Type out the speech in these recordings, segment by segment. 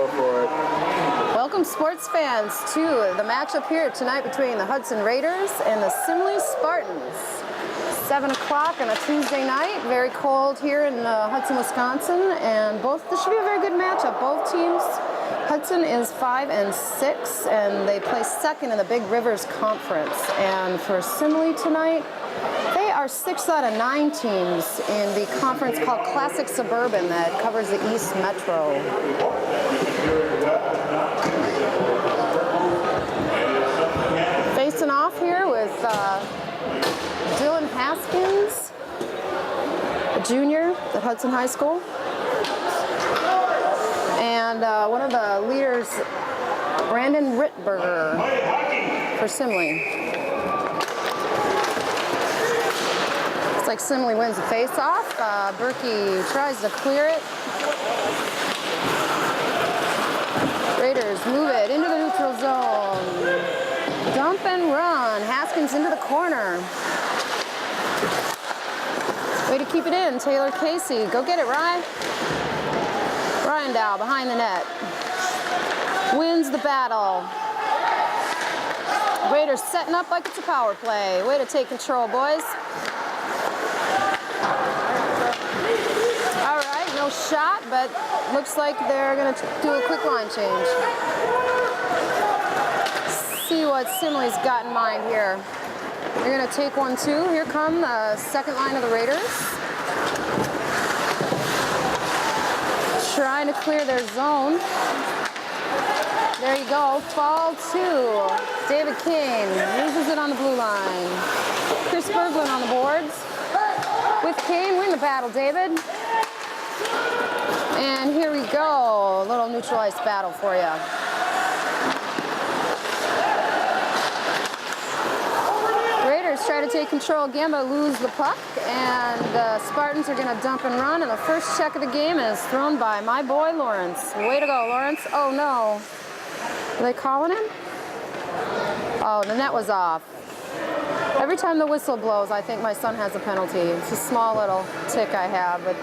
Go for it. Welcome, sports fans, to the matchup here tonight between the Hudson Raiders and the Simley Spartans. 7 o'clock on a Tuesday night. Very cold here in Hudson, Wisconsin, and this should be a very good matchup. Both teams. Hudson is 5-6, and they play second in the Big Rivers Conference. And for Simley tonight, they are 6 out of 9 teams in the conference called Classic Suburban that covers the East Metro. Facing off here with Dylan Haskins, a junior at Hudson High School, and one of the leaders, Brandon Rittberger, for Simley. Looks like Simley wins the face-off. Berkey tries to clear it. Raiders move it into the neutral zone. Dump and run. Haskins into the corner. Way to keep it in, Taylor Casey. Go get it, Ryan. Ryan Dow behind the net. Wins the battle. Raiders setting up like it's a power play. Way to take control, boys. All right, no shot, but looks like they're going to do a quick line change. See what Simley's got in mind here. They're going to take 1-2. Here come the second line of the Raiders. Trying to clear their zone. There you go. Fall 2. David King loses it on the blue line. Chris Berglund on the boards. With Kane, win the battle, David. And here we go. A little neutralized battle for you. Raiders try to take control again, but lose the puck. And the Spartans are going to dump and run. And the first check of the game is thrown by my boy, Lawrence. Way to go, Lawrence. Oh, no. Are they calling him? Oh, the net was off. Every time the whistle blows, I think my son has a penalty. It's a small little tick I have, but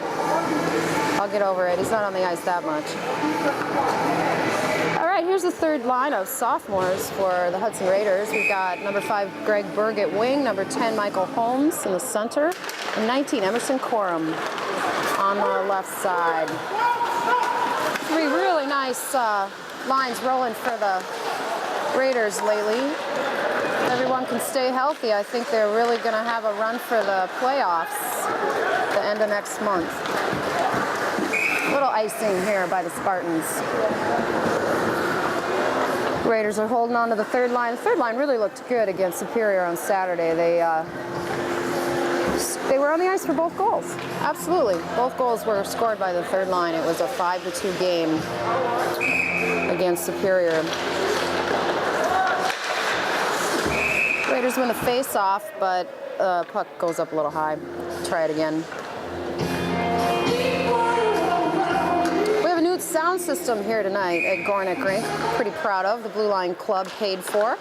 I'll get over it. He's not on the ice that much. All right, here's the third line of sophomores for the Hudson Raiders. We've got number 5, Greg Berg at wing, number 10, Michael Holmes in the center, and 19, Emerson Corum on the left side. 3 really nice lines rolling for the Raiders lately. If everyone can stay healthy, I think they're really going to have a run for the playoffs at the end of next month. Little icing here by the Spartans. Raiders are holding on to the third line. The third line really looked good against Superior on Saturday. They were on the ice for both goals. Absolutely. Both goals were scored by the third line. It was a 5-2 game against Superior. Raiders win the face-off, but puck goes up a little high. Try it again. We have a new sound system here tonight at Gornick Rink. Pretty proud of. The Blue Line Club paid for.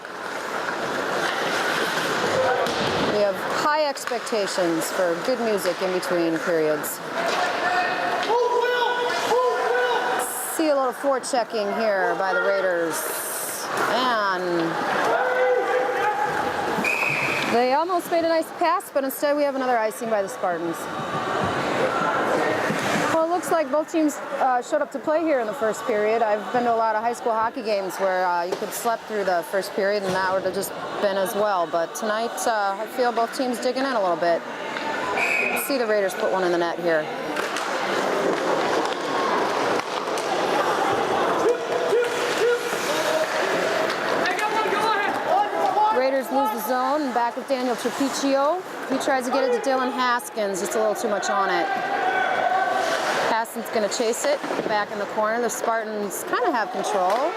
We have high expectations for good music in between periods. See a little forechecking here by the Raiders. And they almost made a nice pass, but instead we have another icing by the Spartans. Well, it looks like both teams showed up to play here in the first period. I've been to a lot of high school hockey games where you could sleep through the first period, and that would have just been as well. But tonight, I feel both teams digging in a little bit. Let's see the Raiders put one in the net here. Raiders lose the zone, and back with Daniel Trapiccio. He tries to get it to Dylan Haskins, just a little too much on it. Haskins going to chase it, back in the corner. The Spartans kind of have control.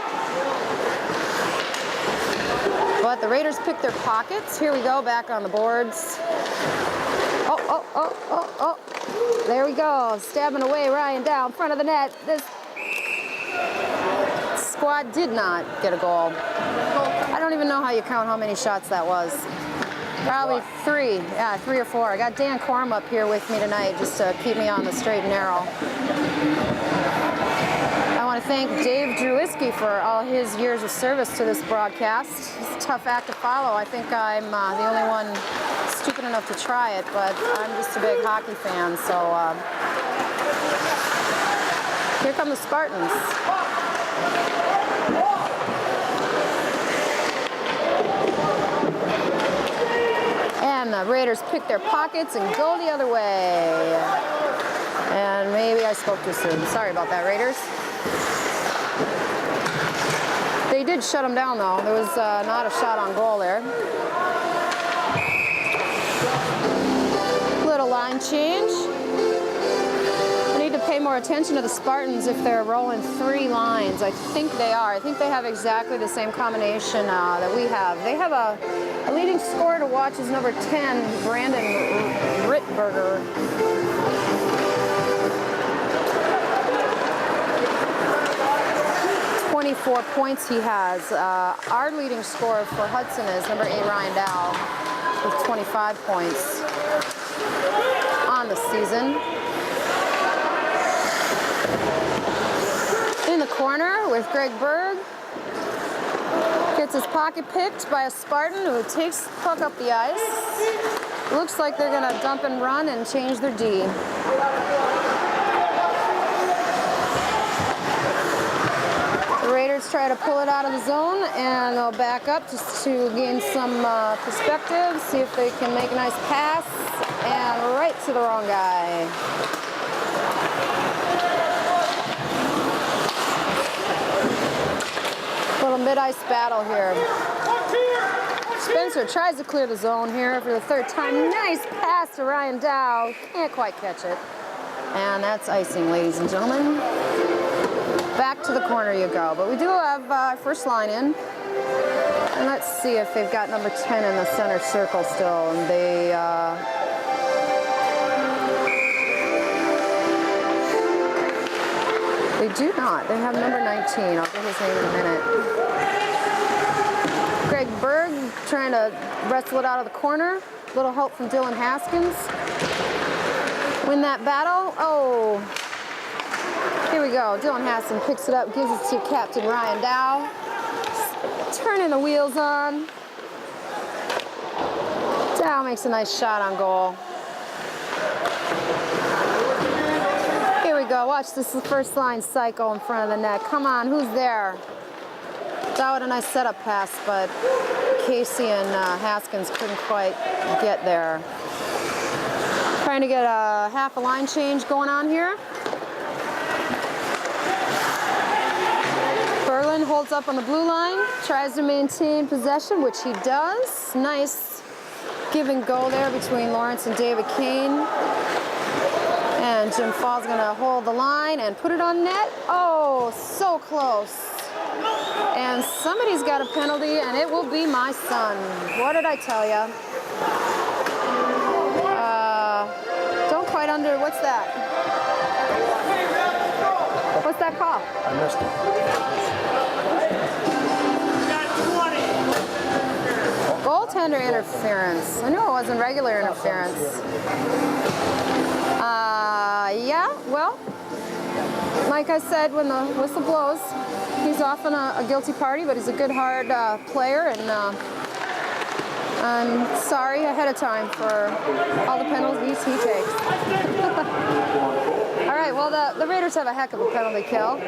But the Raiders pick their pockets. Here we go, back on the boards. Oh. There we go, stabbing away, Ryan Dow in front of the net. This squad did not get a goal. I don't even know how you count how many shots that was. Probably 3. Yeah, 3 or 4. I got Dan Corum up here with me tonight just to keep me on the straight and narrow. I want want to thank Dave Drewiski for all his years of service to this broadcast. It's a tough act to follow. I think I'm the only one stupid enough to try it, but I'm just a big hockey fan, so here come the Spartans. And the Raiders pick their pockets and go the other way. And maybe I spoke too soon. Sorry about that, Raiders. They did shut them down, though. There was not a shot on goal there. Little line change. I need to pay more attention to the Spartans if they're rolling 3 lines. I think they are. I think they have exactly the same combination that we have. They have a leading scorer to watch is number 10, Brandon Rittberger. 24 points he has. Our leading scorer for Hudson is number 8, Ryan Dow, with 25 points on the season. In the corner with Greg Berg. Gets his pocket picked by a Spartan who takes the puck up the ice. Looks like they're going to dump and run and change their D. The Raiders try to pull it out of the zone, and they'll back up just to gain some perspective, see if they can make a nice pass, and right to the wrong guy. Little mid-ice battle here. Spencer tries to clear the zone here for the 3rd time. Nice pass to Ryan Dow. Can't quite catch it. And that's icing, ladies and gentlemen. Back to the corner you go. But we do have first line in. And let's see if they've got number 10 in the center circle still. And they... They do not. They have number 19. I'll get his name in a minute. Greg Berg trying to wrestle it out of the corner. Little help from Dylan Haskins. Win that battle. Oh. Here we go. Dylan Haskins picks it up, gives it to Captain Ryan Dow. Turning the wheels on. Dow makes a nice shot on goal. Go. Watch this is the first line cycle in front of the net. Come on, who's there? That was a nice setup pass, but Casey and Haskins couldn't quite get there. Trying to get a half a line change going on here. Berglund holds up on the blue line, tries to maintain possession, which he does. Nice give and go there between Lawrence and David Kane. And Jim Fall's going to hold the line and put it on net. Oh, so close. And somebody's got a penalty, and it will be my son. What did I tell you? Don't quite under. What's that? What's that call? I missed it. Goaltender interference. I knew it wasn't regular interference. Yeah, well, like I said, when the whistle blows, he's often a guilty party, but he's a good, hard player, and I'm sorry ahead of time for all the penalties he takes. All right, well, the Raiders have a heck of a penalty kill.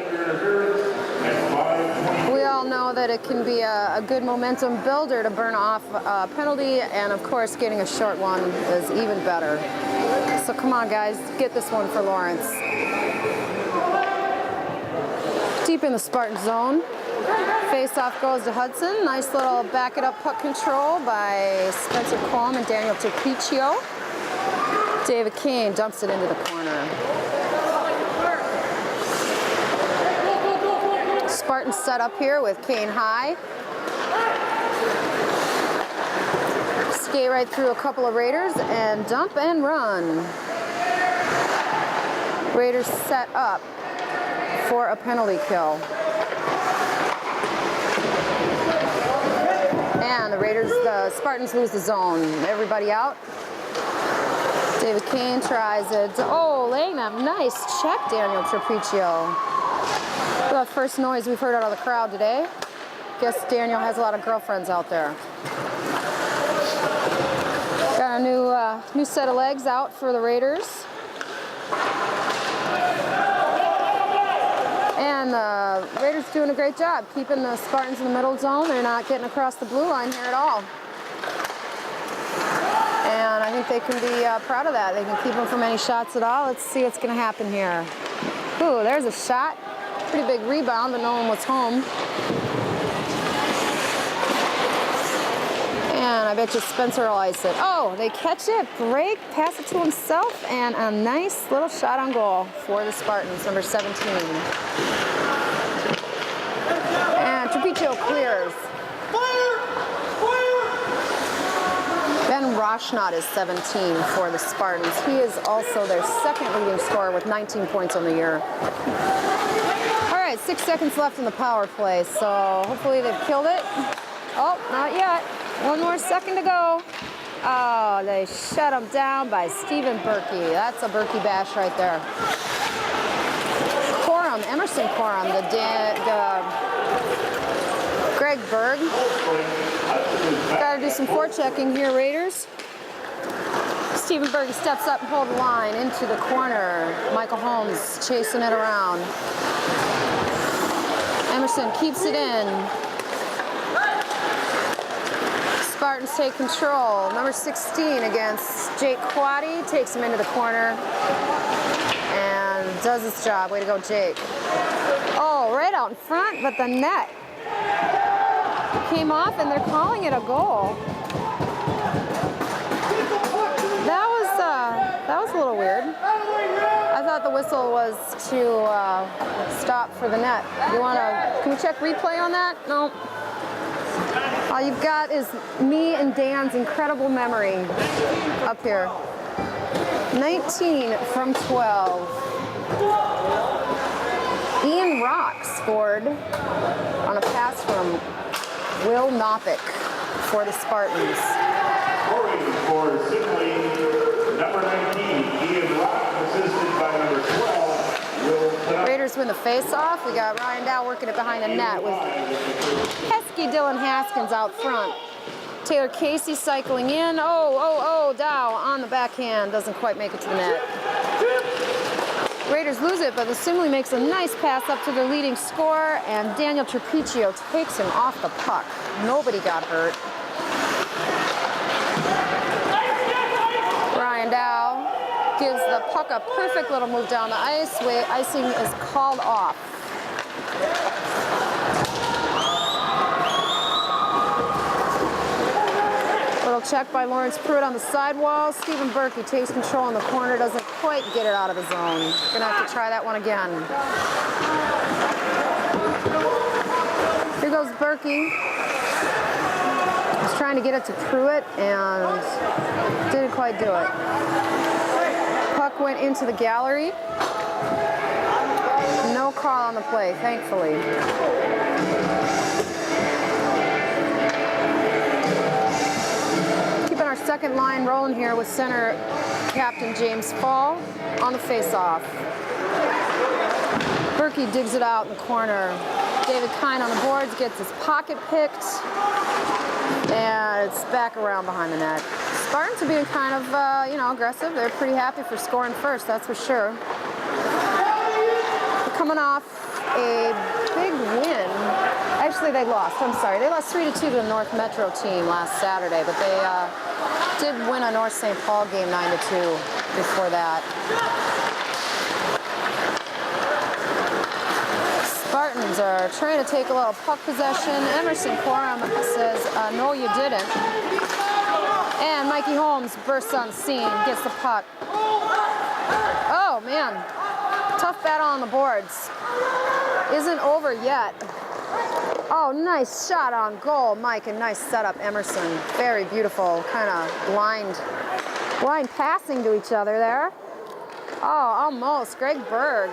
We all know that it can be a good momentum builder to burn off a penalty, and of course, getting a short one is even better. So come on, guys, get this one for Lawrence. Deep in the Spartan zone. Face-off goes to Hudson. Nice little back-it-up puck control by Spencer Colm and Daniel Torpicchio. David Kane dumps it into the corner. Spartans set up here with Kane high. Skate right through a couple of Raiders and dump and run. Raiders set up for a penalty kill. And the Spartans lose the zone. Everybody out. David Kane tries it. Oh, laying that nice check, Daniel Torpicchio. The first noise we've heard out of the crowd today. Guess Daniel has a lot of girlfriends out there. Got a new set of legs out for the Raiders. And the Raiders doing a great job keeping the Spartans in the middle zone. They're not getting across the blue line here at all. And I think they can be proud of that. They can keep them from any shots at all. Let's see what's going to happen here. Ooh, there's a shot. Pretty big rebound, but no one was home. And I bet you Spencer will ice it. Oh, they catch it, break, pass it to himself, and a nice little shot on goal for the Spartans, number 17. And Trapiccio clears. Ben Roshnot is 17 for the Spartans. He is also their second leading scorer with 19 points on the year. All right, 6 seconds left in the power play, so hopefully they've killed it. Oh, not yet. 1 more second to go. Oh, they shut him down by Stephen Berkey. That's a Berkey bash right there. Corum, Emerson Corum, the Greg Berg. Got to do some forechecking here, Raiders. Stephen Berkey steps up and holds the line into the corner. Michael Holmes chasing it around. Emerson keeps it in. Spartans take control. Number 16 against Jake Quaddy. Takes him into the corner and does its job. Way to go, Jake. Oh, right out in front, but the net came off and they're calling it a goal. That was a little weird. I thought the whistle was to stop for the net. Can we check replay on that? No. All you've got is me and Dan's incredible memory up here. 19 from 12. Ian Rock scored on a pass from Will Noppick for the Spartans. Scoring for Simley, number 19, Ian Rock, assisted by number 12, Will. Raiders win the face-off. We got Ryan Dow working it behind the net with pesky Dylan Haskins out front. Taylor Casey cycling in. Oh, Dow on the backhand. Doesn't quite make it to the net. Raiders lose it, but the Simley makes a nice pass up to their leading scorer, and Daniel Trapiccio takes him off the puck. Nobody got hurt. Ryan Dow gives the puck a perfect little move down the ice. Icing is called off. Little check by Lawrence Pruitt on the sidewall. Stephen Berkey takes control in the corner, doesn't quite get it out of his zone. Gonna have to try that one again. Here goes Berkey. He's trying to get it to Pruitt and didn't quite do it. Puck went into the gallery. No call on the play, thankfully. Keeping our second line rolling here with center captain James Fall on the face-off. Berkey digs it out in the corner. David Kine on the boards, gets his pocket picked, and it's back around behind the net. Spartans are being kind of, aggressive. They're pretty happy for scoring first, that's for sure. They're coming off a big win. Actually, they lost. I'm sorry. They lost 3-2 to the North Metro team last Saturday, but they did win a North St. Paul game 9-2 before that. Spartans are trying to take a little puck possession. Emerson Corum says, no, you didn't. And Mikey Holmes bursts on the scene, gets the puck. Oh, man. Tough battle on the boards. Isn't over yet. Oh, nice shot on goal, Mike, and nice setup, Emerson. Very beautiful, kind of blind passing to each other there. Oh, almost. Greg Berg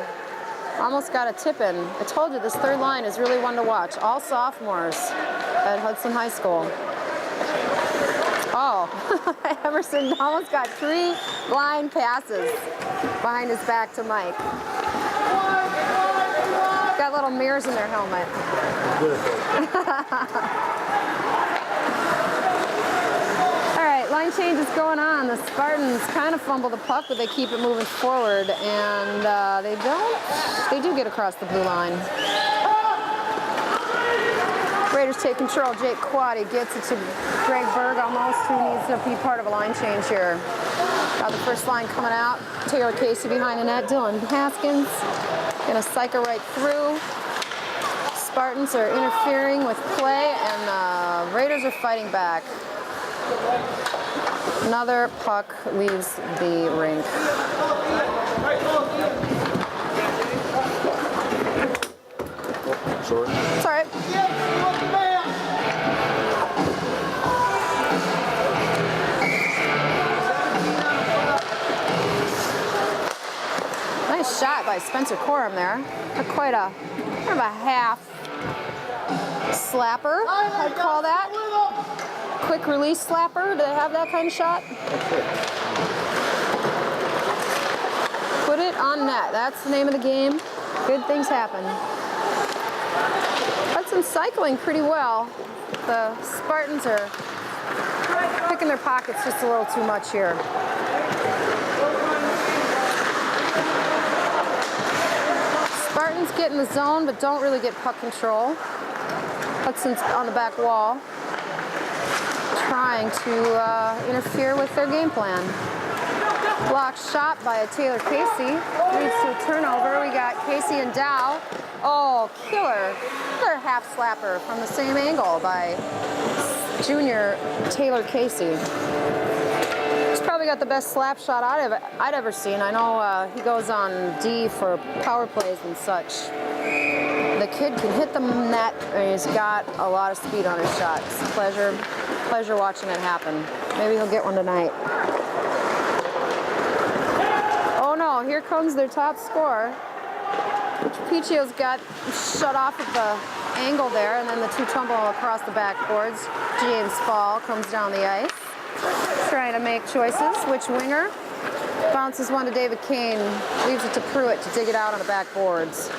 almost got a tip in. I told you this third line is really one to watch. All sophomores at Hudson High School. Oh, Emerson almost got 3 blind passes behind his back to Mike. Got little mirrors in their helmet. All right, line change is going on. The Spartans kind of fumble the puck, but they keep it moving forward, and they do get across the blue line. Raiders take control. Jake Quaddy gets it to Greg Berg almost, who needs to be part of a line change here. The first line coming out. Taylor Casey behind the net. Dylan Haskins gonna cycle right through. Spartans are interfering with play, and the Raiders are fighting back. Another puck leaves the rink. Sorry. It's all right. Nice shot by Spencer Corum there. Quite a kind of a half slapper, I'd call that. Quick release slapper. Do they have that kind of shot? Put it on net. That's the name of the game. Good things happen. Hudson's cycling pretty well. The Spartans are picking their pockets just a little too much here. Spartans get in the zone, but don't really get puck control. Hudson's on the back wall, trying to interfere with their game plan. Blocked shot by Taylor Casey, leads to a turnover. We got Casey and Dow. Oh, killer. Another half slapper from the same angle by junior Taylor Casey. He's probably got the best slap shot I'd ever seen. I know he goes on D for power plays and such. The kid can hit the net, and he's got a lot of speed on his shot. It's a pleasure watching it happen. Maybe he'll get one tonight. Oh no, here comes their top scorer. Piccio's got shut off at the angle there, and then the two tumble across the backboards. James Fall comes down the ice, trying to make choices. Which winger? Bounces one to David Kane, leaves it to Pruitt to dig it out on the backboards.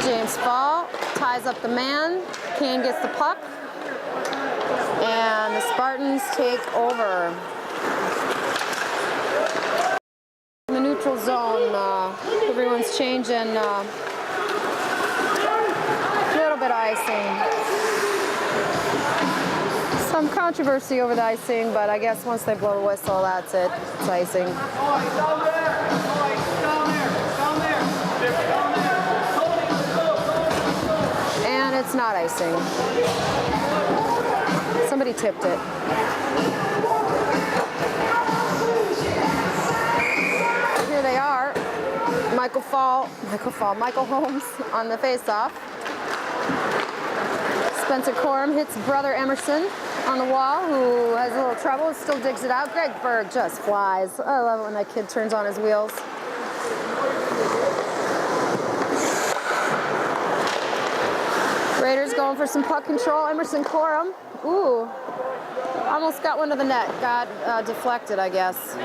James Fall ties up the man. Kane gets the puck, and the Spartans take over. In the neutral zone, everyone's changing. A little bit of icing. Some controversy over the icing, but I guess once they blow the whistle, that's it. It's icing. And it's not icing. Somebody tipped it. Here they are. Michael Holmes on the face-off. Spencer Corum hits brother Emerson on the wall, who has a little trouble, still digs it out. Greg Berg just flies. I love it when that kid turns on his wheels. Raiders going for some puck control. Emerson Corum. Ooh. Almost got one to the net. Got deflected, I guess.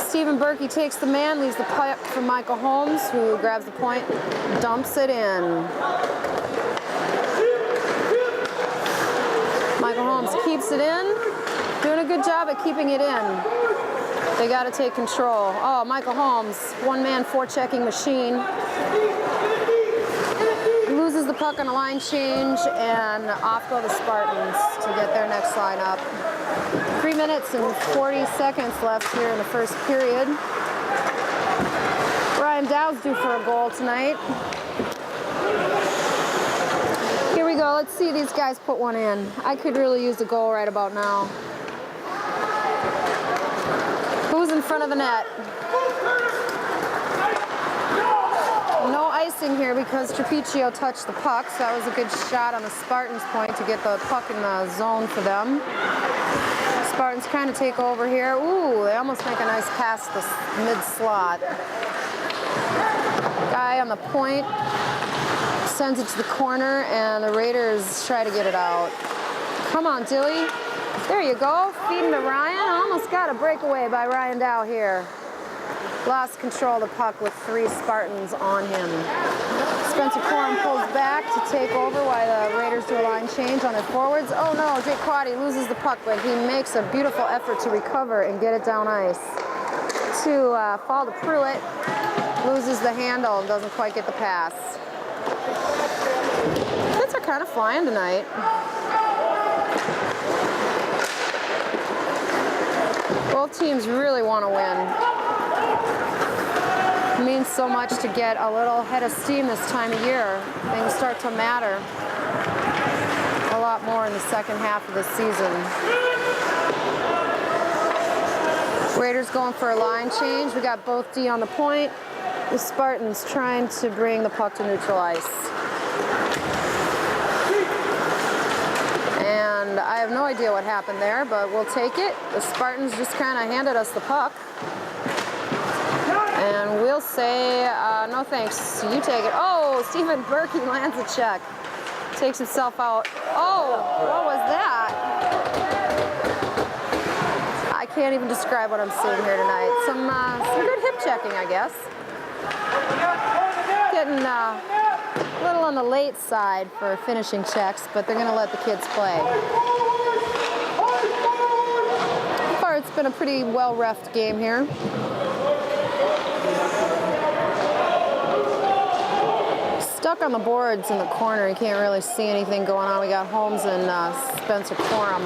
Stephen Berkey takes the man, leaves the puck for Michael Holmes, who grabs the point, dumps it in. Michael Holmes keeps it in, doing a good job at keeping it in. They got to take control. Oh, Michael Holmes, one-man forechecking machine. Loses the puck on a line change, and off go the Spartans to get their next line up. 3 minutes and 40 seconds left here in the first period. Ryan Dow's due for a goal tonight. Here we go. Let's see these guys put one in. I could really use a goal right about now. Who's in front of the net? No icing here because Trapiccio touched the puck, so that was a good shot on the Spartans' point to get the puck in the zone for them. Spartans kind of take over here. Ooh, they almost make a nice pass to the mid-slot. Guy on the point sends it to the corner, and the Raiders try to get it out. Come on, Dilly. There you go, feeding to Ryan. Almost got a breakaway by Ryan Dow here. lost control of the puck with 3 Spartans on him. Spencer Corum pulls back to take over while the Raiders do a line change on their forwards. Oh no, Jake Quaddy loses the puck, but he makes a beautiful effort to recover and get it down ice. To fall to Pruitt, loses the handle and doesn't quite get the pass. Kids are kind of flying tonight. Both teams really want to win. It means so much to get a little head of steam this time of year. Things start to matter a lot more in the second half of the season. Raiders going for a line change. We got both D on the point. The Spartans trying to bring the puck to neutral ice. And I have no idea what happened there, but we'll take it. The Spartans just kind of handed us the puck. And we'll say, no thanks, you take it. Oh, Stephen Berkey lands a check. Takes himself out. Oh, what was that? I can't even describe what I'm seeing here tonight. Some good hip checking, I guess. Getting a little on the late side for finishing checks, but they're going to let the kids play. So far, it's been a pretty well-reffed game here. Stuck on the boards in the corner. You can't really see anything going on. We got Holmes and Spencer Corum.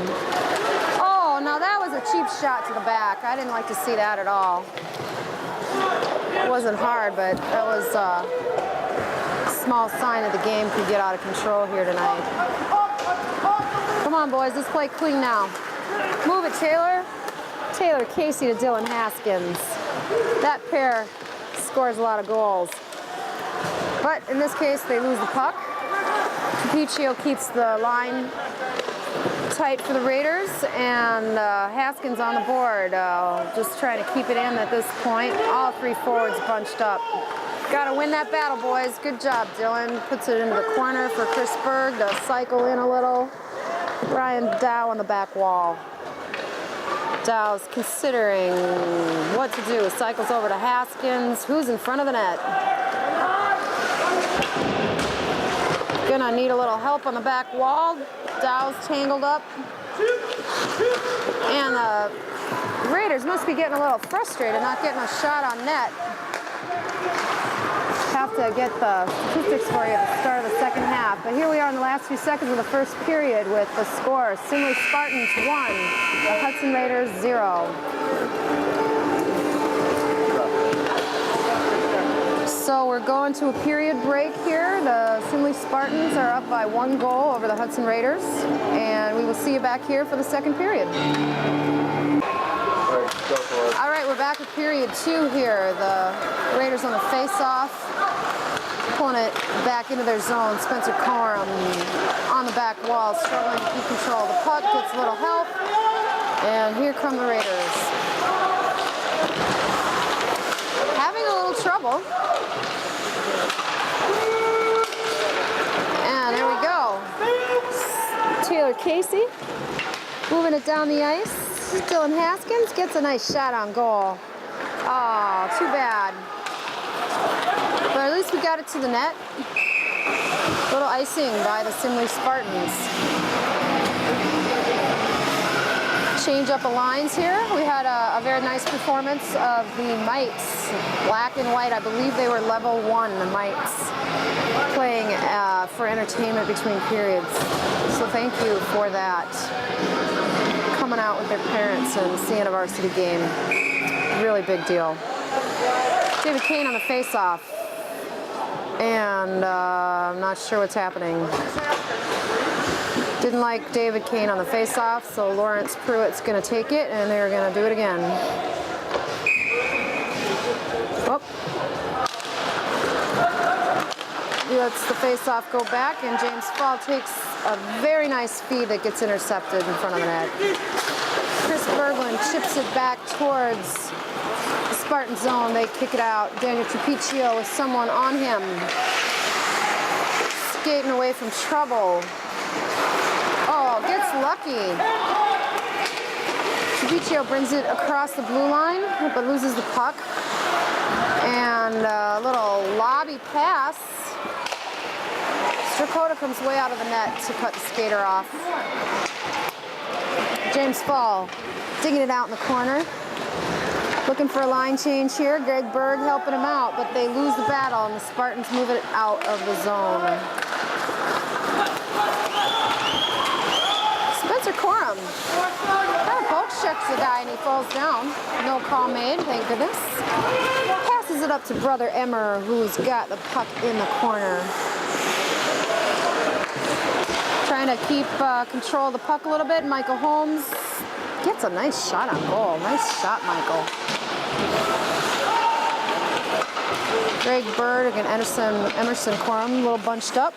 Oh, now that was a cheap shot to the back. I didn't like to see that at all. It wasn't hard, but that was a small sign that the game could get out of control here tonight. Come on, boys. Let's play clean now. Move it, Taylor. Taylor Casey to Dylan Haskins. That pair scores a lot of goals. But in this case, they lose the puck. Capiccio keeps the line tight for the Raiders, and Haskins on the board, just trying to keep it in at this point. All 3 forwards bunched up. Got to win that battle, boys. Good job, Dylan. Puts it into the corner for Chris Berg to cycle in a little. Ryan Dow on the back wall. Dow's considering what to do. Cycles over to Haskins. Who's in front of the net? Gonna need a little help on the back wall. Dow's tangled up. And the Raiders must be getting a little frustrated not getting a shot on net. Have to get the statistics for you at the start of the second half. But here we are in the last few seconds of the first period with the score. Simley Spartans 1, the Hudson Raiders 0. So we're going to a period break here. The Simley Spartans are up by 1 goal over the Hudson Raiders. And we will see you back here for the second period. All right, we're back at period 2 here. The Raiders on the face-off, pulling it back into their zone. Spencer Corum on the back wall, struggling to keep control of the puck, gets a little help, and here come the Raiders. Having a little trouble. And there we go. Taylor Casey moving it down the ice. Dylan Haskins gets a nice shot on goal. Oh, too bad. But at least we got it to the net. A little icing by the Simley Spartans. Change up the lines here. We had a very nice performance of the Mites. Black and white, I believe they were level 1, the Mites, playing for entertainment between periods. So thank you for that. Coming out with their parents and seeing a varsity game. Really big deal. David Kane on the face-off. And I'm not sure what's happening. Didn't like David Kane on the face-off, so Lawrence Pruitt's going to take it, and they're going to do it again. Oh. He lets the face-off go back, and James Fall takes a very nice feed that gets intercepted in front of the net. Chris Berglund chips it back towards the Spartan zone. They kick it out. Daniel Capiccio with someone on him. Skating away from trouble. Oh, gets lucky. Trevicchio brings it across the blue line, but loses the puck. And a little lobby pass. Strakota comes way out of the net to cut the skater off. James Fall digging it out in the corner. Looking for a line change here. Greg Berg helping him out, but they lose the battle and the Spartans move it out of the zone. Spencer Corum kind of poke checks the guy and he falls down. No call made, thank goodness. Passes it up to brother Emmer, who's got the puck in the corner. Trying to keep control of the puck a little bit. Michael Holmes gets a nice shot on goal. Nice shot, Michael. Greg Bird and Emerson Corum a little bunched up.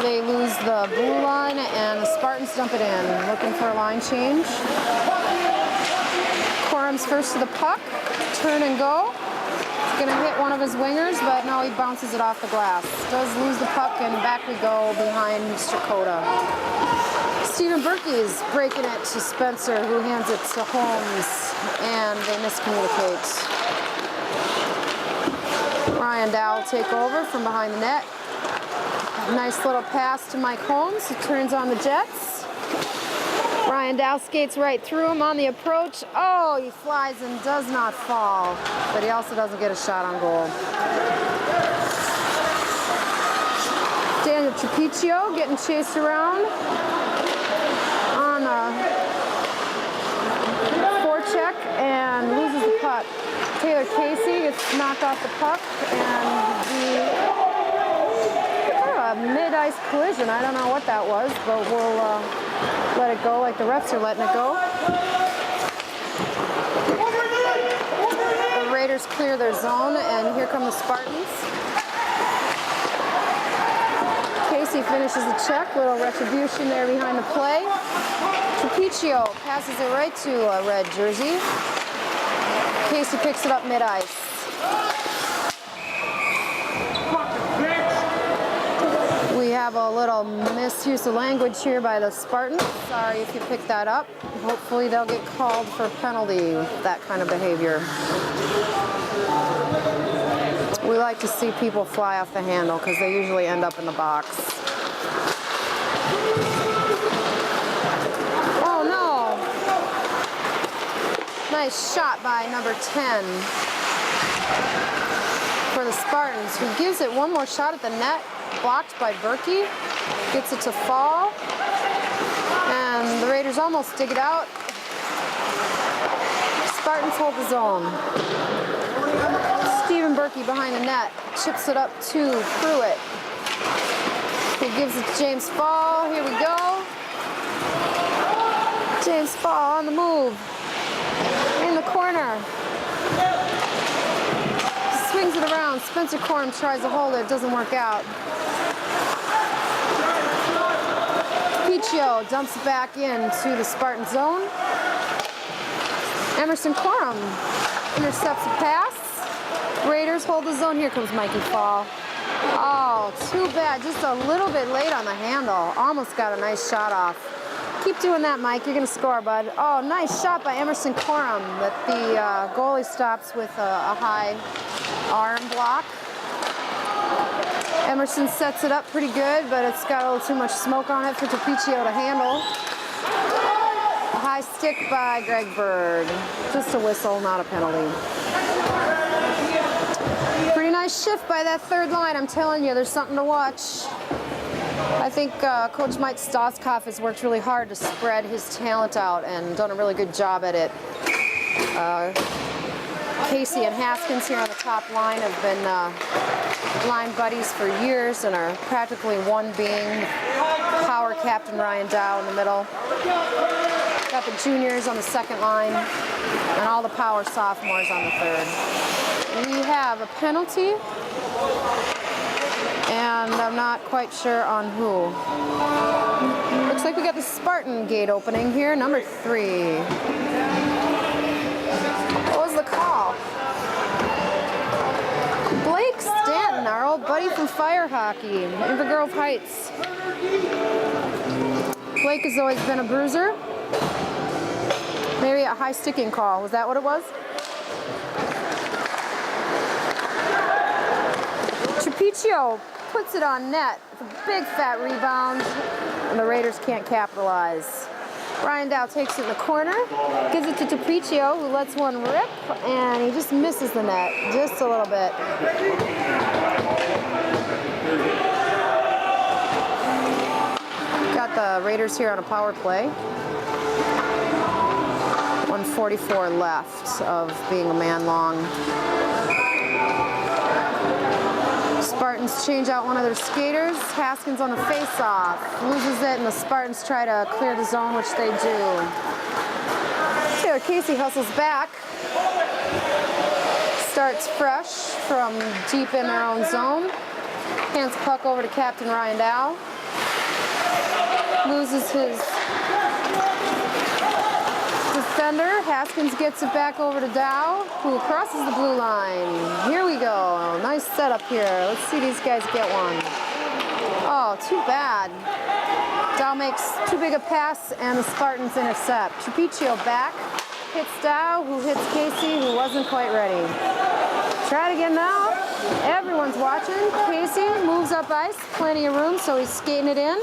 They lose the blue line and the Spartans dump it in. Looking for a line change. Corum's first to the puck. Turn and go. It's going to hit one of his wingers, but no, he bounces it off the glass. Does lose the puck, and back we go behind Strakota. Stephen Berkey is breaking it to Spencer, who hands it to Holmes, and they miscommunicate. Ryan Dow will take over from behind the net. Nice little pass to Mike Holmes, who turns on the Jets. Ryan Dow skates right through him on the approach. Oh, he flies and does not fall, but he also doesn't get a shot on goal. Daniel Trevicchio getting chased around on a forecheck and loses the puck. Taylor Casey gets knocked off the puck, and kind of a mid-ice collision. I don't know what that was, but we'll let it go like the refs are letting it go. The Raiders clear their zone, and here come the Spartans. Casey finishes the check. Little retribution there behind the play. Trevicchio passes it right to a red jersey. Casey picks it up mid-ice. We have a little misuse of language here by the Spartans. Sorry if you picked that up. Hopefully they'll get called for a penalty with that kind of behavior. We like to see people fly off the handle because they usually end up in the box. Oh no! Nice shot by number 10 for the Spartans, who gives it one more shot at the net. Blocked by Berkey, gets it to fall, and the Raiders almost dig it out. Spartans hold the zone. Stephen Berkey behind the net, chips it up to Pruitt, who gives it to James Fall. Here we go. James Fall on the move, in the corner. Swings it around. Spencer Corum tries to hold it, doesn't work out. Trevicchio dumps it back into the Spartan zone. Emerson Corum intercepts the pass. Raiders hold the zone. Here comes Mikey Fall. Oh, too bad. Just a little bit late on the handle. Almost got a nice shot off. Keep doing that, Mike. You're going to score, bud. Oh, nice shot by Emerson Corum that the goalie stops with a high arm block. Emerson sets it up pretty good, but it's got a little too much smoke on it for Trevicchio to handle. A high stick by Greg Bird. Just a whistle, not a penalty. Pretty nice shift by that third line. I'm telling you, there's something to watch. I think Coach Mike Stoskopf has worked really hard to spread his talent out and done a really good job at it. Casey and Haskins here on the top line have been line buddies for years and are practically one being. Power captain Ryan Dow in the middle. Got the juniors on the second line and all the power sophomores on the third. We have a penalty, and I'm not quite sure on who. Looks like we got the Spartan gate opening here, number 3. What was the call? Blake Stanton, our old buddy from fire hockey, Inver Grove Heights. Blake has always been a bruiser. a high sticking call. Was that what it was? Trapecio puts it on net. It's a big fat rebound, and the Raiders can't capitalize. Ryan Dow takes it in the corner, gives it to Trapecio, who lets one rip, and he just misses the net just a little bit. Got the Raiders here on a power play. 1:44 left of being a man long. Spartans change out one of their skaters. Haskins on the face-off. Loses it, and the Spartans try to clear the zone, which they do. Taylor Casey hustles back. Starts fresh from deep in their own zone. Hands the puck over to Captain Ryan Dow. Loses his defender. Haskins gets it back over to Dow, who crosses the blue line. Here we go. Nice setup here. Let's see these guys get one. Oh, too bad. Dow makes too big a pass, and the Spartans intercept. Trapecio back. Hits Dow, who hits Casey, who wasn't quite ready. Try it again now. Everyone's watching. Casey moves up ice. Plenty of room, so he's skating it in.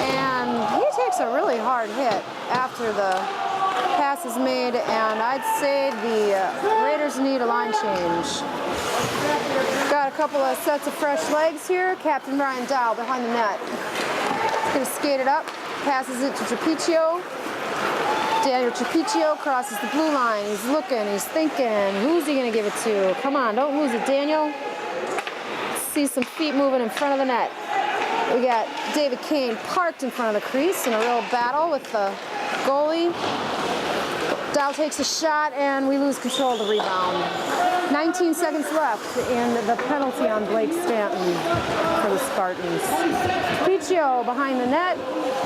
And he takes a really hard hit after the pass is made, and I'd say the Raiders need a line change. Got a couple of sets of fresh legs here. Captain Ryan Dow behind the net. He's going to skate it up, passes it to Trapecio. Daniel Trapecio crosses the blue line. He's looking, he's thinking, who's he going to give it to? Come on, don't lose it, Daniel. See some feet moving in front of the net. We got David Kane parked in front of the crease in a real battle with the goalie. Dow takes a shot, and we lose control of the rebound. 19 seconds left, and the penalty on Blake Stanton for the Spartans. Trapecio behind the net.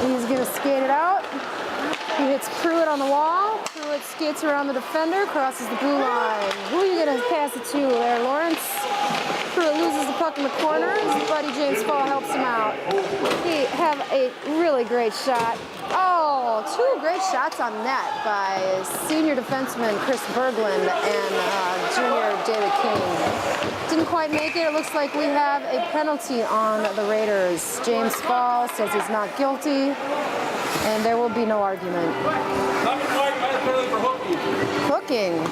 He's going to skate it out. He hits Pruitt on the wall. Pruitt skates around the defender, crosses the blue line. Who are you going to pass it to there, Lawrence? Pruitt loses the puck in the corner. His buddy James Fall helps him out. He have a really great shot. Oh, two great shots on net by senior defenseman Chris Berglund and junior David King. Didn't quite make it. It looks like we have a penalty on the Raiders. James Fall says he's not guilty, and there will be no argument. Hooking.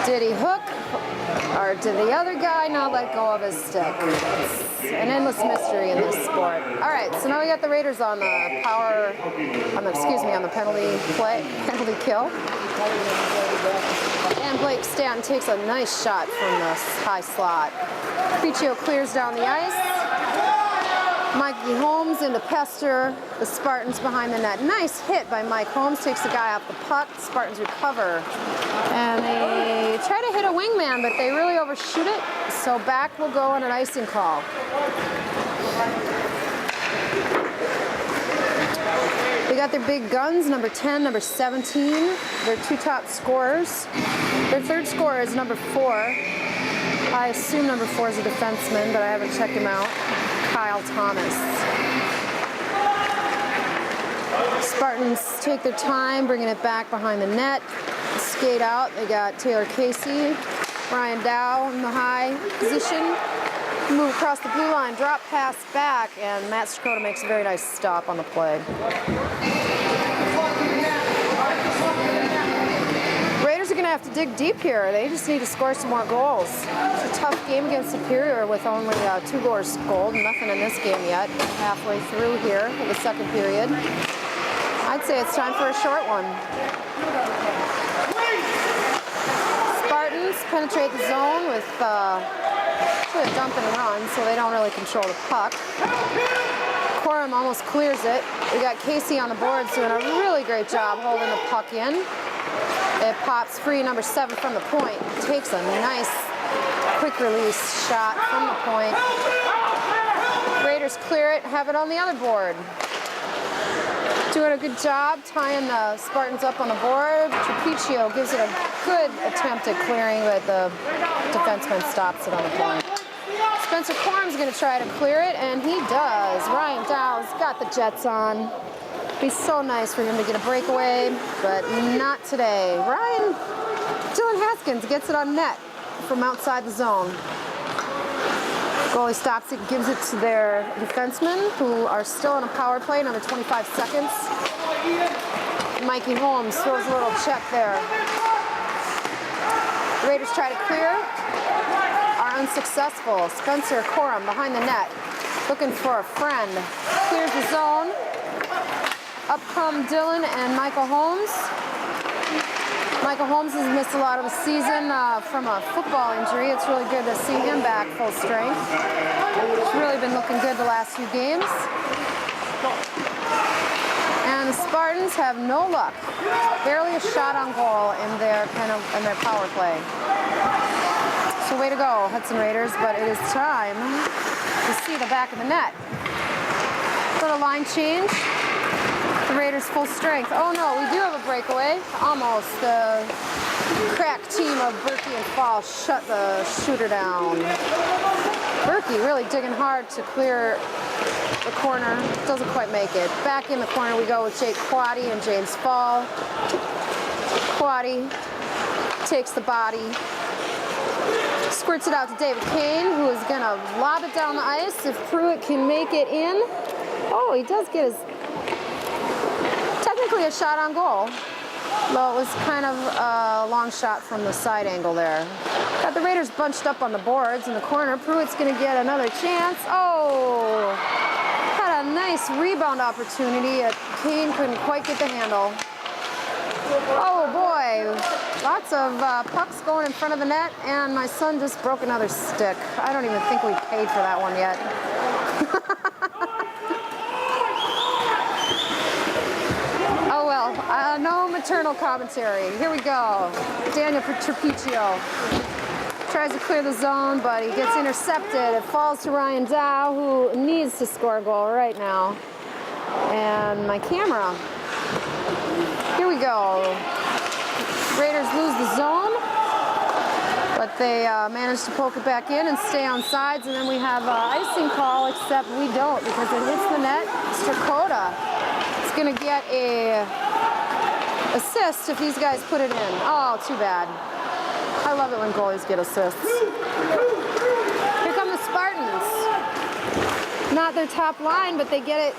Did he hook, or did the other guy not let go of his stick? It's an endless mystery in this sport. All right, so now we got the Raiders on the on the penalty kill. And Blake Stanton takes a nice shot from the high slot. Trapecio clears down the ice. Mikey Holmes into pester the Spartans behind the net. Nice hit by Mike Holmes. Takes the guy off the puck. The Spartans recover. And they try to hit a wingman, but they really overshoot it. So back will go on an icing call. They got their big guns, number 10, number 17. Their two top scorers. Their third scorer is number 4. I assume number 4 is a defenseman, but I haven't checked him out. Kyle Thomas. Spartans take their time, bringing it back behind the net. Skate out. They got Taylor Casey, Ryan Dow in the high position. Move across the blue line, drop pass back, and Matt Strakota makes a very nice stop on the play. Raiders are going to have to dig deep here. They just need to score some more goals. It's a tough game against Superior with only 2 goals scored. Nothing in this game yet. Halfway through here in the second period. I'd say it's time for a short one. Spartans penetrate the zone with a dump and run, so they don't really control the puck. Corum almost clears it. We got Casey on the boards doing a really great job holding the puck in. It pops free, number 7 from the point. Takes a nice quick release shot from the point. Raiders clear it, have it on the other board. Doing a good job tying the Spartans up on the board. Trapecio gives it a good attempt at clearing, but the defenseman stops it on the point. Spencer Quorum's going to try to clear it, and he does. Ryan Dow's got the Jets on. Be so nice for him to get a breakaway, but not today. Dylan Haskins gets it on net from outside the zone. Goalie stops it, gives it to their defensemen, who are still on a power play, another 25 seconds. Mikey Holmes throws a little check there. The Raiders try to clear, are unsuccessful. Spencer Quorum behind the net, looking for a friend. Clears the zone. Up come Dylan and Michael Holmes. Michael Holmes has missed a lot of the season from a football injury. It's really good to see him back full strength. He's really been looking good the last few games. And the Spartans have no luck. Barely a shot on goal in their power play. So way to go, Hudson Raiders, but it is time to see the back of the net. Little line change. The Raiders full strength. Oh no, we do have a breakaway. Almost. The crack team of Berkey and Fall shut the shooter down. Berkey really digging hard to clear the corner. Doesn't quite make it. Back in the corner we go with Jake Quaddy and James Fall. Quaddy takes the body. Squirts it out to David Kane, who is going to lob it down the ice if Pruitt can make it in. Oh, he does get his... Technically a shot on goal, though it was kind of a long shot from the side angle there. Got the Raiders bunched up on the boards in the corner. Pruitt's going to get another chance. Oh, had a nice rebound opportunity. Kane couldn't quite get the handle. Oh boy, lots of pucks going in front of the net, and my son just broke another stick. I don't even think we paid for that one yet. Oh well, no maternal commentary. Here we go. Daniel Trapiccio tries to clear the zone, but he gets intercepted. It falls to Ryan Dow, who needs to score a goal right now. And my camera. Here we go. Raiders lose the zone, but they manage to poke it back in and stay on sides, and then we have an icing call, except we don't because it hits the net. Strakota is going to get a assist if these guys put it in. Oh, too bad. I love it when goalies get assists. Here come the Spartans. Not their top line, but they get it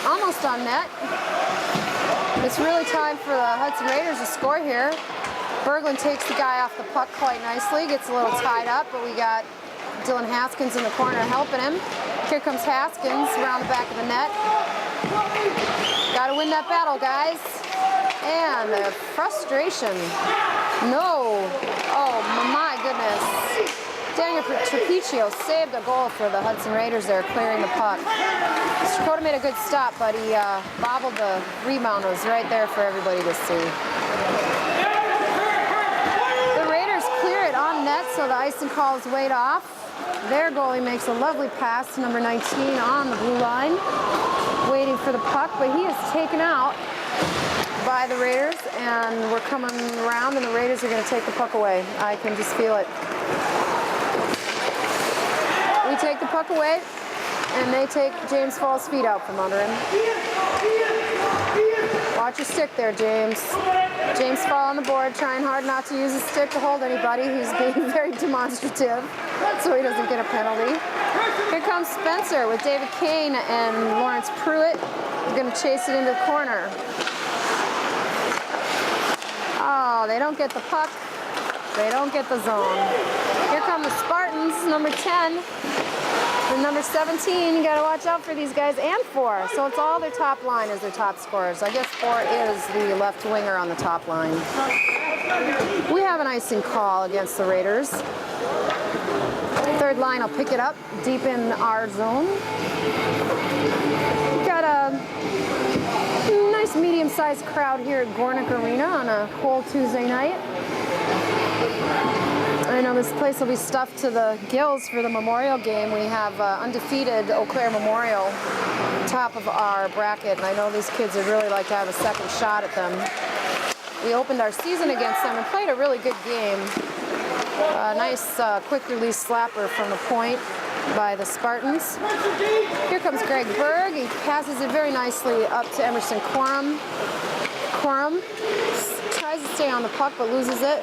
almost on net. It's really time for the Hudson Raiders to score here. Berglund takes the guy off the puck quite nicely, gets a little tied up, but we got Dylan Haskins in the corner helping him. Here comes Haskins around the back of the net. Got to win that battle, guys. And the frustration. No. Oh, my goodness. Daniel Trapiccio saved a goal for the Hudson Raiders there, clearing the puck. Strakota made a good stop, but he bobbled the rebound. It was right there for everybody to see. The Raiders clear it on net, so the icing call is weighed off. Their goalie makes a lovely pass to number 19 on the blue line, waiting for the puck, but he is taken out by the Raiders, and we're coming around, and the Raiders are going to take the puck away. I can just feel it. We take the puck away, and they take James Fall's feet out from under him. Watch your stick there, James. James Fall on the board, trying hard not to use his stick to hold anybody. He's being very demonstrative, so he doesn't get a penalty. Here comes Spencer with David Kane and Lawrence Pruitt. They're going to chase it into the corner. Oh, they don't get the puck. They don't get the zone. Here come the Spartans, number 10 and number 17. You got to watch out for these guys, and 4. So it's all their top line as their top scorers. I guess 4 is the left winger on the top line. We have an icing call against the Raiders. Third line will pick it up deep in our zone. We've got a nice medium-sized crowd here at Gornick Arena on a cold Tuesday night. I know this place will be stuffed to the gills for the Memorial game. We have undefeated Eau Claire Memorial top of our bracket, and I know these kids would really like to have a second shot at them. We opened our season against them and played a really good game. A nice quick release slapper from the point. by the Spartans. Here comes Greg Berg. He passes it very nicely up to Emerson Quorum. Quorum tries to stay on the puck but loses it.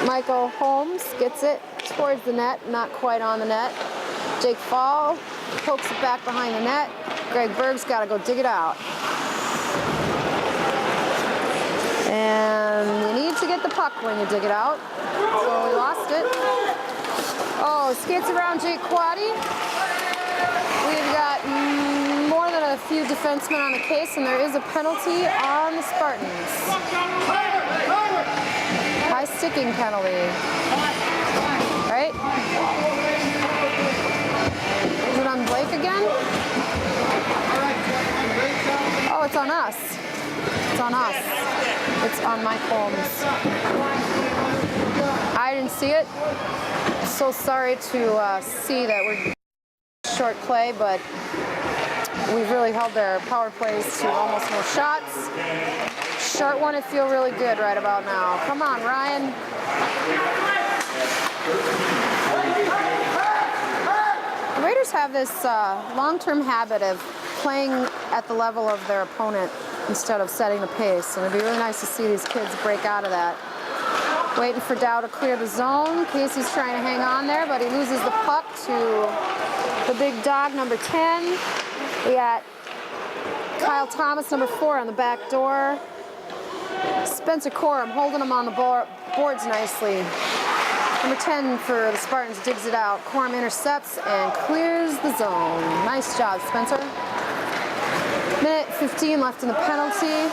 Michael Holmes gets it towards the net, not quite on the net. Jake Fall pokes it back behind the net. Greg Berg's got to go dig it out. And you need to get the puck when you dig it out. So we lost it. Oh, skates around Jake Quaddy. We've got more than a few defensemen on the case, and there is a penalty on the Spartans. High sticking penalty. Right? Is it on Blake again? Oh, it's on us. It's on us. It's on Mike Holmes. I didn't see it. So sorry to see that we're short play, but we've really held their power plays to almost no shots. Short one, it feel really good right about now. Come on, Ryan. The Raiders have this long-term habit of playing at the level of their opponent instead of setting the pace, and it'd be really nice to see these kids break out of that. Waiting for Dow to clear the zone. Casey's trying to hang on there, but he loses the puck to the big dog, number 10. We got Kyle Thomas, number 4, on the back door. Spencer Corum holding him on the boards nicely. Number 10 for the Spartans digs it out. Corum intercepts and clears the zone. Nice job, Spencer. Minute 15 left in the penalty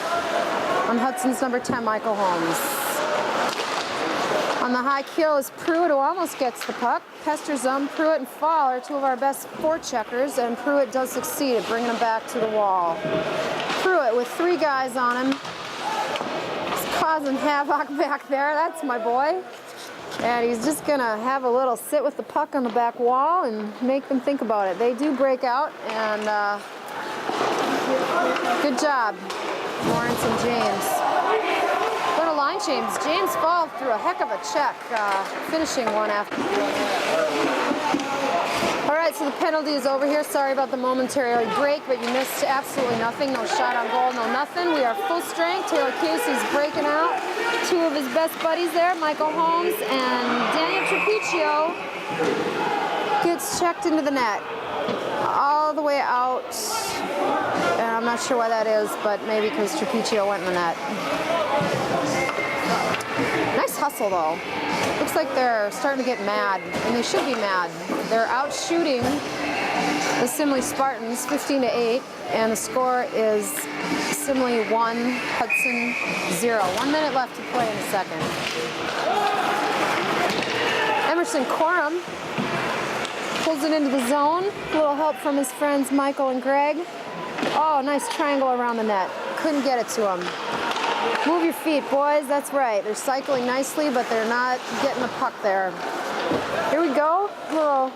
on Hudson's number 10, Michael Holmes. On the high kill is Pruitt, who almost gets the puck. Pesters them. Pruitt and Fall are two of our best forecheckers, and Pruitt does succeed at bringing him back to the wall. Pruitt with 3 guys on him. He's causing havoc back there. That's my boy. And he's just going to have a little sit with the puck on the back wall and make them think about it. They do break out, and good job, Lawrence and James. Go to line change. James Fall threw a heck of a check, finishing one after. All right, so the penalty is over here. Sorry about the momentary break, but you missed absolutely nothing. No shot on goal, no nothing. We are full strength. Taylor Casey's breaking out. 2 of his best buddies there, Michael Holmes and Daniel Trapiccio, gets checked into the net. All the way out. And I'm not sure why that is, but maybe because Trapiccio went in the net. Nice hustle, though. Looks like they're starting to get mad, and they should be mad. They're out shooting the Simley Spartans 15-8, and the score is Simley 1, Hudson 0. 1 minute left to play in the second. Emerson Quorum pulls it into the zone. A little help from his friends Michael and Greg. Oh, nice triangle around the net. Couldn't get it to him. Move your feet, boys. That's right. They're cycling nicely, but they're not getting the puck there. Here we go. Little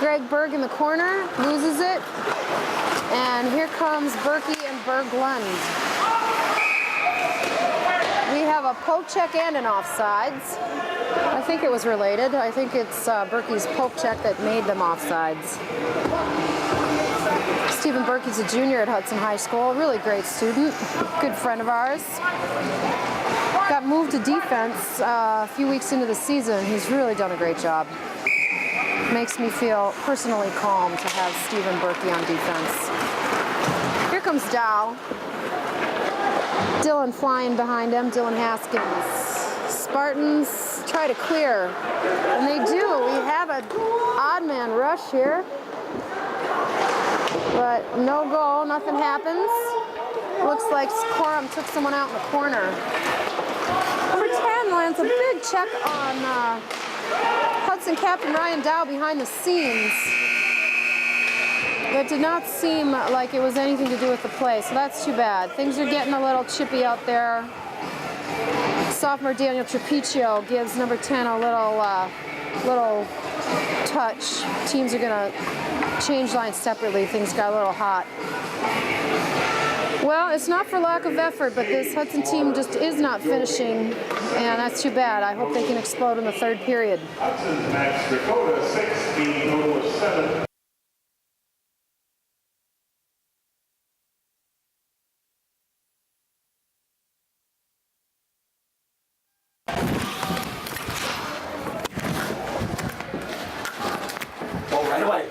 Greg Berg in the corner. Loses it. And here comes Berkey and Berglund. We have a poke check and an offsides. I think it was related. I think it's Berkey's poke check that made them offsides. Stephen Berkey's a junior at Hudson High School. Really great student. Good friend of ours. Got moved to defense a few weeks into the season. He's really done a great job. Makes me feel personally calm to have Stephen Berkey on defense. Here comes Dow. Dylan flying behind him, Dylan Haskins. Spartans try to clear, and they do. We have an odd man rush here, but no goal, nothing happens. Looks like Corum took someone out in the corner. Number 10 lands a big check on Hudson captain Ryan Dow behind the scenes. It did not seem like it was anything to do with the play, so that's too bad. Things are getting a little chippy out there. Sophomore Daniel Trapiccio gives number 10 a little touch. Teams are going to change lines separately. Things got a little hot. Well, it's not for lack of effort, but this Hudson team just is not finishing, and that's too bad. I hope they can explode in the third period. Hudson's Max Dakota 6, team total of 7. Oh, right away.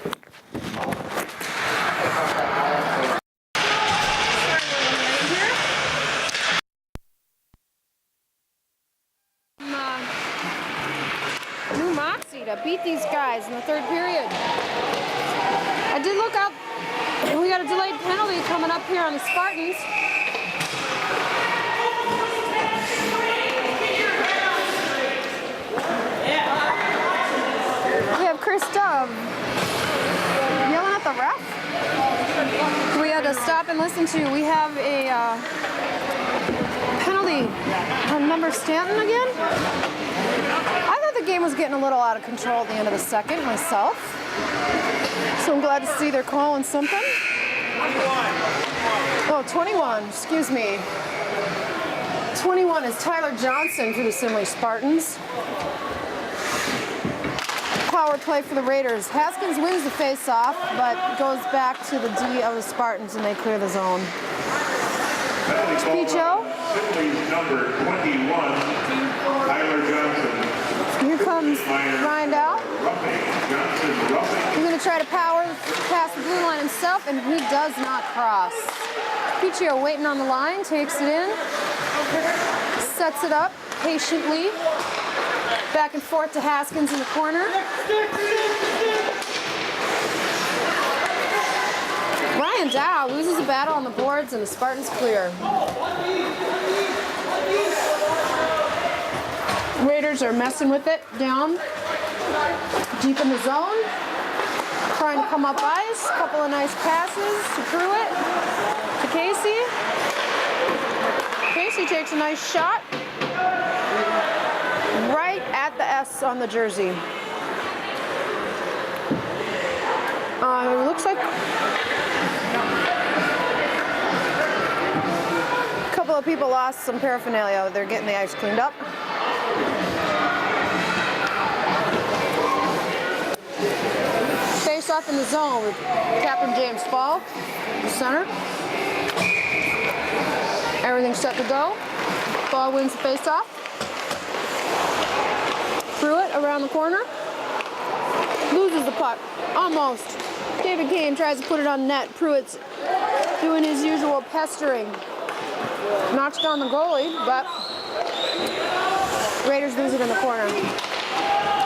New moxie to beat these guys in the third period. I did look up, we got a delayed penalty coming up here on the Spartans. We have Chris Dove yelling at the ref. We had to stop and listen to. We have a penalty on number Stanton again. I thought the game was getting a little out of control at the end of the second myself. So I'm glad to see they're calling something. Oh, 21, excuse me. 21 is Tyler Johnson for the Simley Spartans. Power play for the Raiders. Haskins wins the face-off, but goes back to the D of the Spartans and they clear the zone. Picho. Simley's number 21, Tyler Johnson. Here comes Ryan Dow. He's going to try to power past the blue line himself, and he does not cross. Picho waiting on the line, takes it in, sets it up patiently. Back and forth to Haskins in the corner. Ryan Dow loses a battle on the boards, and the Spartans clear. Raiders are messing with it down deep in the zone, trying to come up ice. Couple of nice passes to Pruitt, to Casey. Casey takes a nice shot right at the S on the jersey. It looks like a couple of people lost some paraphernalia. They're getting the ice cleaned up. Face off in the zone with Captain James Fall, the center. Everything's set to go. Ball wins the face off. Pruitt around the corner. Loses the puck. Almost. David Kane tries to put it on net. Pruitt's doing his usual pestering. Knocks down the goalie, but Raiders lose it in the corner.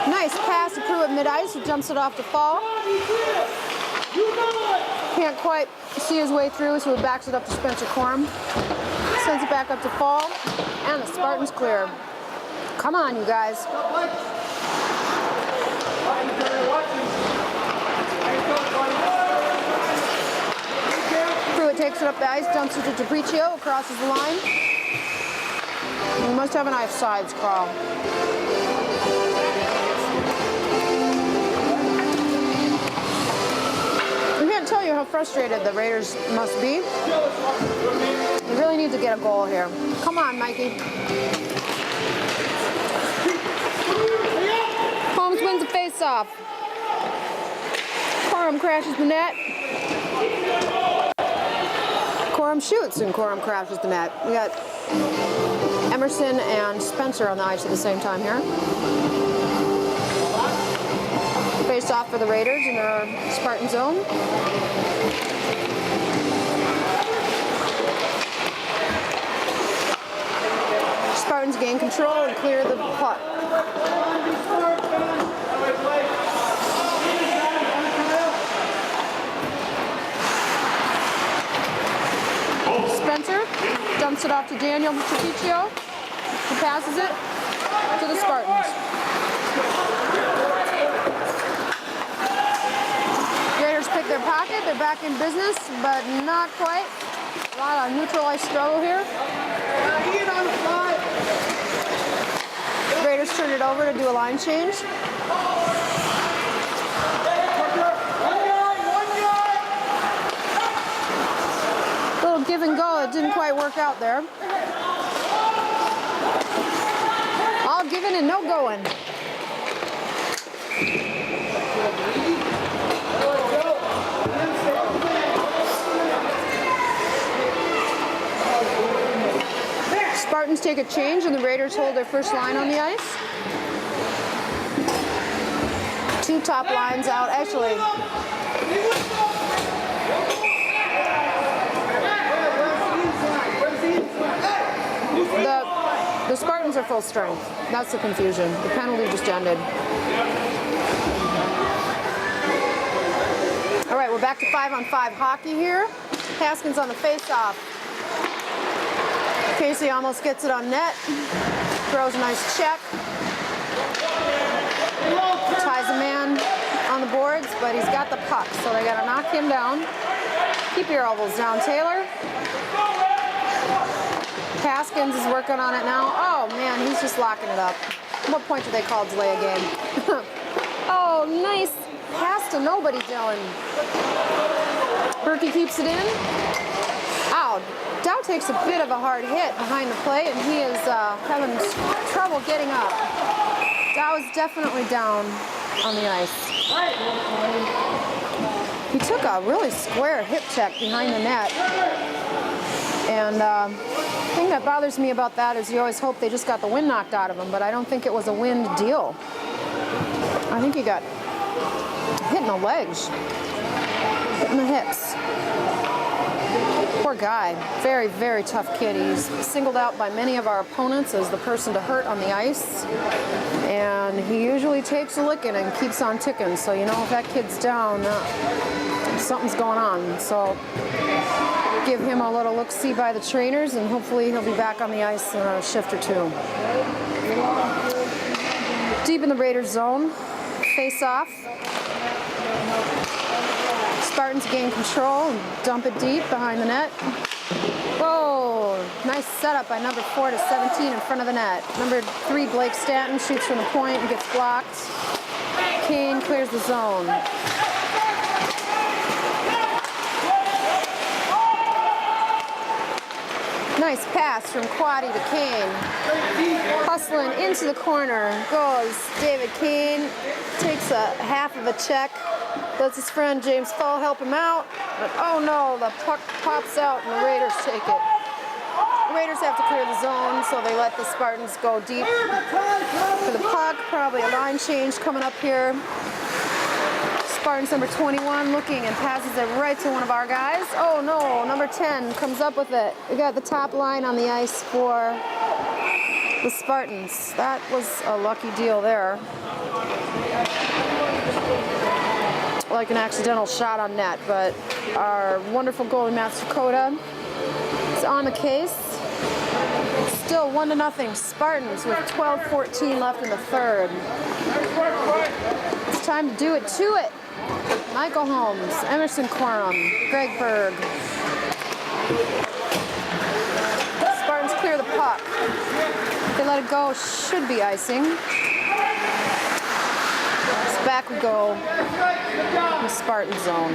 Nice pass to Pruitt mid-ice, who jumps it off to Fall. Can't quite see his way through, so he backs it up to Spencer Corum. Sends it back up to Fall, and the Spartans clear. Come on, you guys. Pruitt takes it up the ice, dumps it to DiPriccio, crosses the line. We must have an offsides call. I can't tell you how frustrated the Raiders must be. They really need to get a goal here. Come on, Mikey. Holmes wins the face-off. Corum crashes the net. Corum shoots and Corum crashes the net. We got Emerson and Spencer on the ice at the same time here. Face off for the Raiders in their Spartan zone. Spartans gain control and clear the puck. Spencer dumps it off to Daniel Trapiccio, who passes it to the Spartans. Raiders pick their pocket, they're back in business, but not quite. A lot of neutral ice struggle here. Raiders turn it over to do a line change. Little give give and go. It didn't quite work out there. All giving and no going. Spartans take a change and the Raiders hold their first line on the ice. Two top lines out. Actually, the Spartans are full strength. That's the confusion. The penalty just ended. All right, we're back to 5-on-5 hockey here. Haskins on the face-off. Casey almost gets it on net. Throws a nice check. Ties a man on the boards, but he's got the puck, so they got to knock him down. Keep your elbows down, Taylor. Haskins is working on it now. Oh, man, he's just locking it up. What point do they call delay a game? Oh, nice pass to nobody, Dylan. Berkey keeps it in. Ow. Dow takes a bit of a hard hit behind the plate, and he is having trouble getting up. Dow is definitely down on the ice. He took a really square hip check behind the net. And the thing that bothers me about that is you always hope they just got the wind knocked out of him, but I don't think it was a wind deal. I think he got hit in the legs, hit in the hips. Poor guy. Very, very tough kid. He's singled out by many of our opponents as the person to hurt on the ice. And he usually takes a licking and keeps on ticking. So, you know, if that kid's down, something's going on. So give him a little look-see by the trainers, and hopefully he'll be back on the ice in a shift or two. Deep in the Raiders zone. Face-off. Spartans gain control and dump it deep behind the net. Whoa, nice setup by number 4 to 17 in front of the net. Number 3, Blake Stanton, shoots from the point and gets blocked. Kane clears the zone. Nice pass from Quaddy to Kane. Hustling into the corner goes David Kane. Takes a half of a check. Lets his friend James Fall help him out. But oh no, the puck pops out and the Raiders take it. The Raiders have to clear the zone, so they let the Spartans go deep for the puck. Probably a line change coming up here. Spartans number 21 looking and passes it right to one of our guys. Oh no, number 10 comes up with it. We got the top line on the ice for the Spartans. That was a lucky deal there. Like an accidental shot on net, but our wonderful goalie Matt Dakota is on the case. Still 1-0 Spartans with 12:14 left in the third. It's time to do it to it. Michael Holmes, Emerson Quorum, Greg Berg. Spartans clear the puck. If they let it go, should be icing. So back we go in the Spartan zone.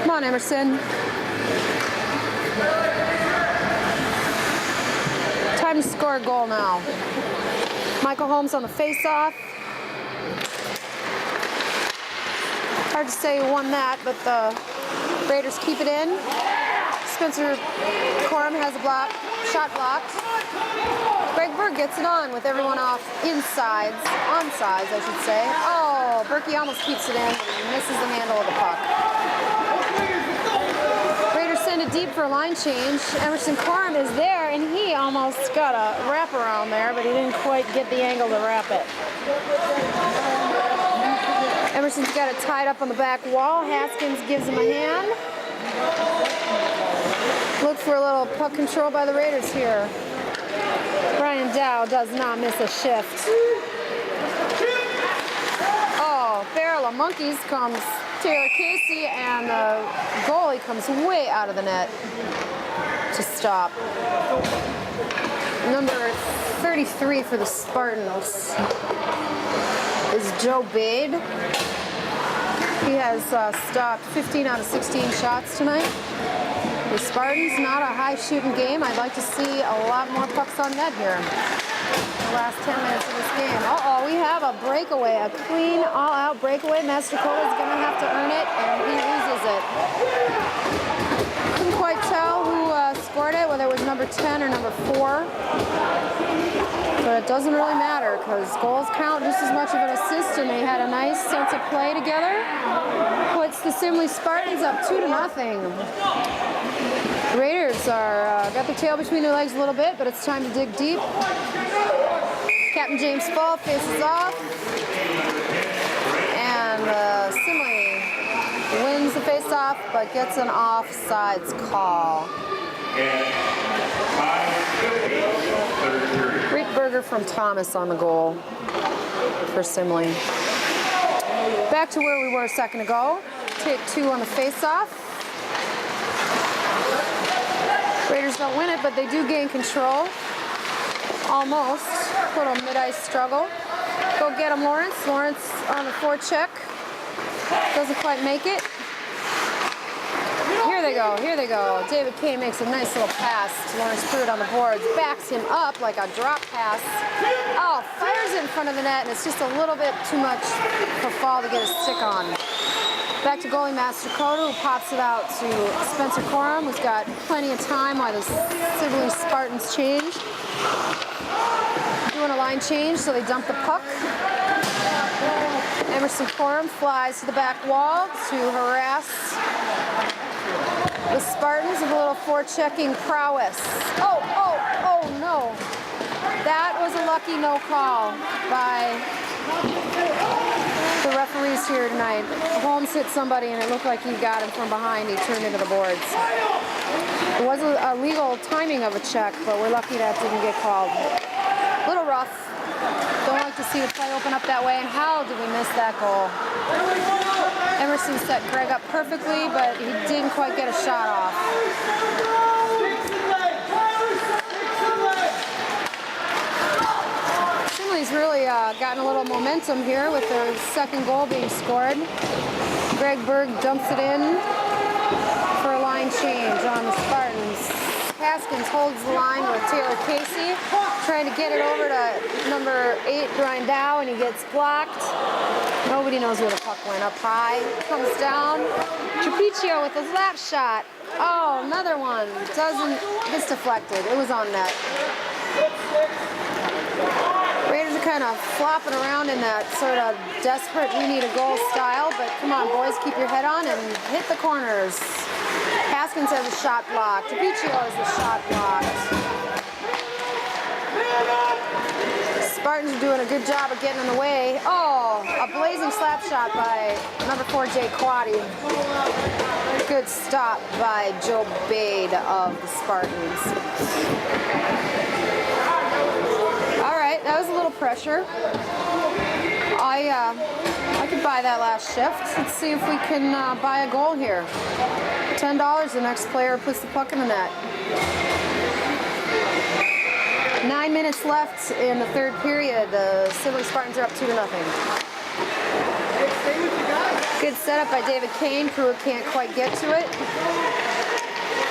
Come on, Emerson. Time to score a goal now. Michael Holmes on the face-off. Hard to say who won that, but the Raiders keep it in. Spencer Corum has a shot blocked. Greg Berg gets it on with everyone off onside, I should say. Oh, Berkey almost keeps it in, but he misses the handle of the puck. Raiders send it deep for a line change. Emerson Corum is there, and he almost got a wrap around there, but he didn't quite get the angle to wrap it. Emerson's got it tied up on the back wall. Haskins gives him a hand. Look for a little puck control by the Raiders here. Brian Dow does not miss a shift. Oh, barrel of monkeys comes Taylor Casey, and the goalie comes way out of the net to stop. Number 33 for the Spartans is Joe Bade. He has stopped 15 out of 16 shots tonight. The Spartans, not a high shooting game. I'd like to see a lot more pucks on net here. The last 10 minutes of this game. Uh-oh, we have a breakaway, a clean, all-out breakaway. Mastrocota's gonna have to earn it, and he loses it. Couldn't quite tell who scored it, whether it was number 10 or number 4. But it doesn't really matter because goals count just as much of an assist, and they had a nice sense of play together. Puts the Simley Spartans up 2-0. The Raiders are got their tail between their legs a little bit, but it's time to dig deep. Captain James Fall faces off, and Simley wins the face-off, but gets an offsides call. Great burger from Thomas on the goal for Simley. Back to where we were a second ago. Take 2 on the face-off. Raiders don't win it, but they do gain control. Almost. Little mid-ice struggle. Go get him, Lawrence. Lawrence on the forecheck. Doesn't quite make it. Here they go, here they go. David Kane makes a nice little pass to Lawrence Pruitt on the boards. Backs him up like a drop pass. Oh, fires it in front of the net, and it's just a little bit too much for Fall to get his stick on. Back to goalie Mastrocota, who pops it out to Spencer Corum, who's got plenty of time while the Simley Spartans change. Doing a line change, so they dump the puck. Emerson Corum flies to the back wall to harass the Spartans with a little forechecking prowess. Oh no. That was a lucky no call by the referees here tonight. Holmes hit somebody and it looked like he got him from behind. He turned into the boards. It was a legal timing of a check, but we're lucky that didn't get called. A little rough. Don't like to see the play open up that way. And how did we miss that goal? Emerson set Greg up perfectly, but he didn't quite get a shot off. Simley's really gotten a little momentum here with their second goal being scored. Greg Berg dumps it in for a line change on the Spartans. Haskins holds the line with Taylor Casey, trying to get it over to number 8, Grindau, and he gets blocked. Nobody knows where the puck went. Up high, comes down. Trapicio with a slap shot. Oh, another one. Gets deflected. It was on net. Raiders are kind of flopping around in that sort of desperate, we need a goal style, but come on, boys, keep your head on and hit the corners. Haskins has a shot blocked. Trapicio has a shot blocked. Spartans are doing a good job of getting in the way. Oh, a blazing slap shot by number 4, Jay Quaddy. Good stop by Joe Bade of the Spartans. All right, that was a little pressure. I could buy that last shift. Let's see if we can buy a goal here. $10, the next player puts the puck in the net. 9 minutes left in the third period. The Simley Spartans are up 2-0. Good setup by David Kane. Pruitt can't quite get to it.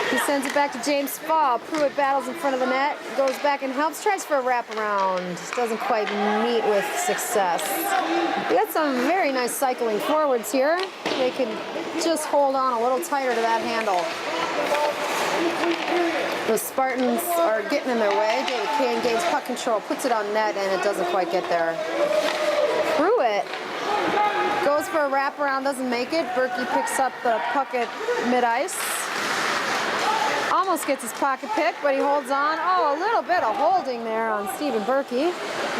He sends it back to James Fall. Pruitt battles in front of the net, goes back and helps, tries for a wraparound. Doesn't quite meet with success. We got some very nice cycling forwards here. They could just hold on a little tighter to that handle. The Spartans are getting in their way. David Kane gains puck control, puts it on net, and it doesn't quite get there. Pruitt goes for a wraparound, doesn't make it. Berkey picks up the puck at mid-ice. Almost gets his pocket pick, but he holds on. Oh, a little bit of holding there on Stephen Berkey.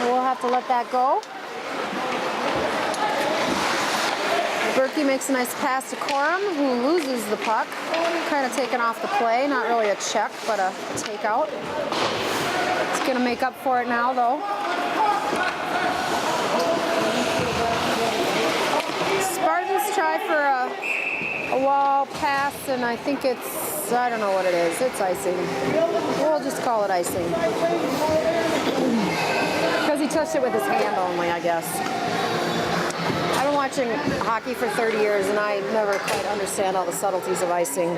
We'll have to let that go. Berkey makes a nice pass to Corum, who loses the puck. Kind of taken off the play. Not really a check, but a takeout. It's going to make up for it now, though. Spartans try for a wall pass, and I think it's, I don't know what it is. It's icing. We'll just call it icing. Because he touched it with his hand only, I guess. I haven't watched watching hockey for 30 years and I never quite understand all the subtleties of icing.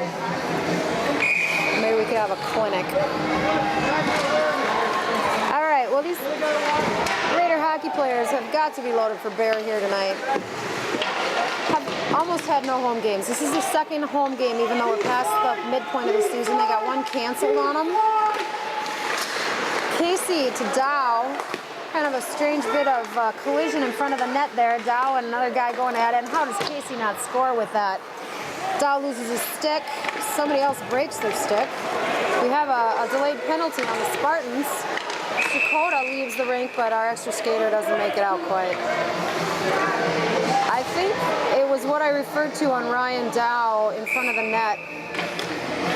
Maybe we could have a clinic. All right, well these Raider hockey players have got to be loaded for bear here tonight. Have almost had no home games. This is the second home game, even though we're past the midpoint of the season. They got one canceled on them. Casey to Dow. Kind of a strange bit of collision in front of the net there. Dow and another guy going at it. And how does Casey not score with that? Dow loses his stick. Somebody else breaks their stick. We have a delayed penalty on the Spartans. Dakota leaves the rink, but our extra skater doesn't make it out quite. I think it was what I referred to on Ryan Dow in front of the net,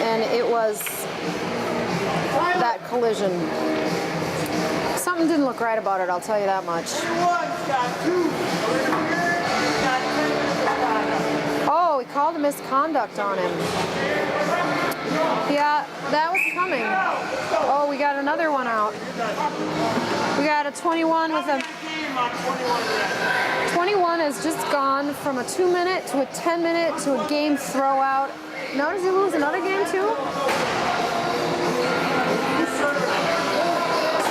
and it was that collision. Something didn't look right about it, I'll tell you that much. Oh, he called a misconduct on him. Yeah, that was coming. Oh, we got another one out. We got a 21 with a... 21 has just gone from a 2-minute to a 10-minute to a game throwout. Now does he lose another game too?